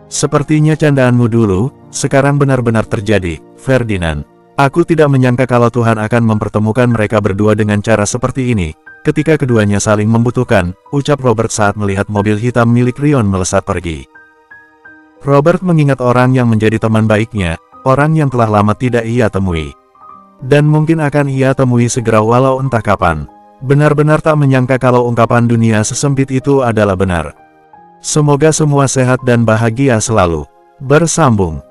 Sepertinya candaanmu dulu, sekarang benar-benar terjadi, Ferdinand. Aku tidak menyangka kalau Tuhan akan mempertemukan mereka berdua dengan cara seperti ini. Ketika keduanya saling membutuhkan, ucap Robert saat melihat mobil hitam milik Rion melesat pergi. Robert mengingat orang yang menjadi teman baiknya, orang yang telah lama tidak ia temui. Dan mungkin akan ia temui segera walau entah kapan. Benar-benar tak menyangka kalau ungkapan dunia sesempit itu adalah benar. Semoga semua sehat dan bahagia selalu. Bersambung.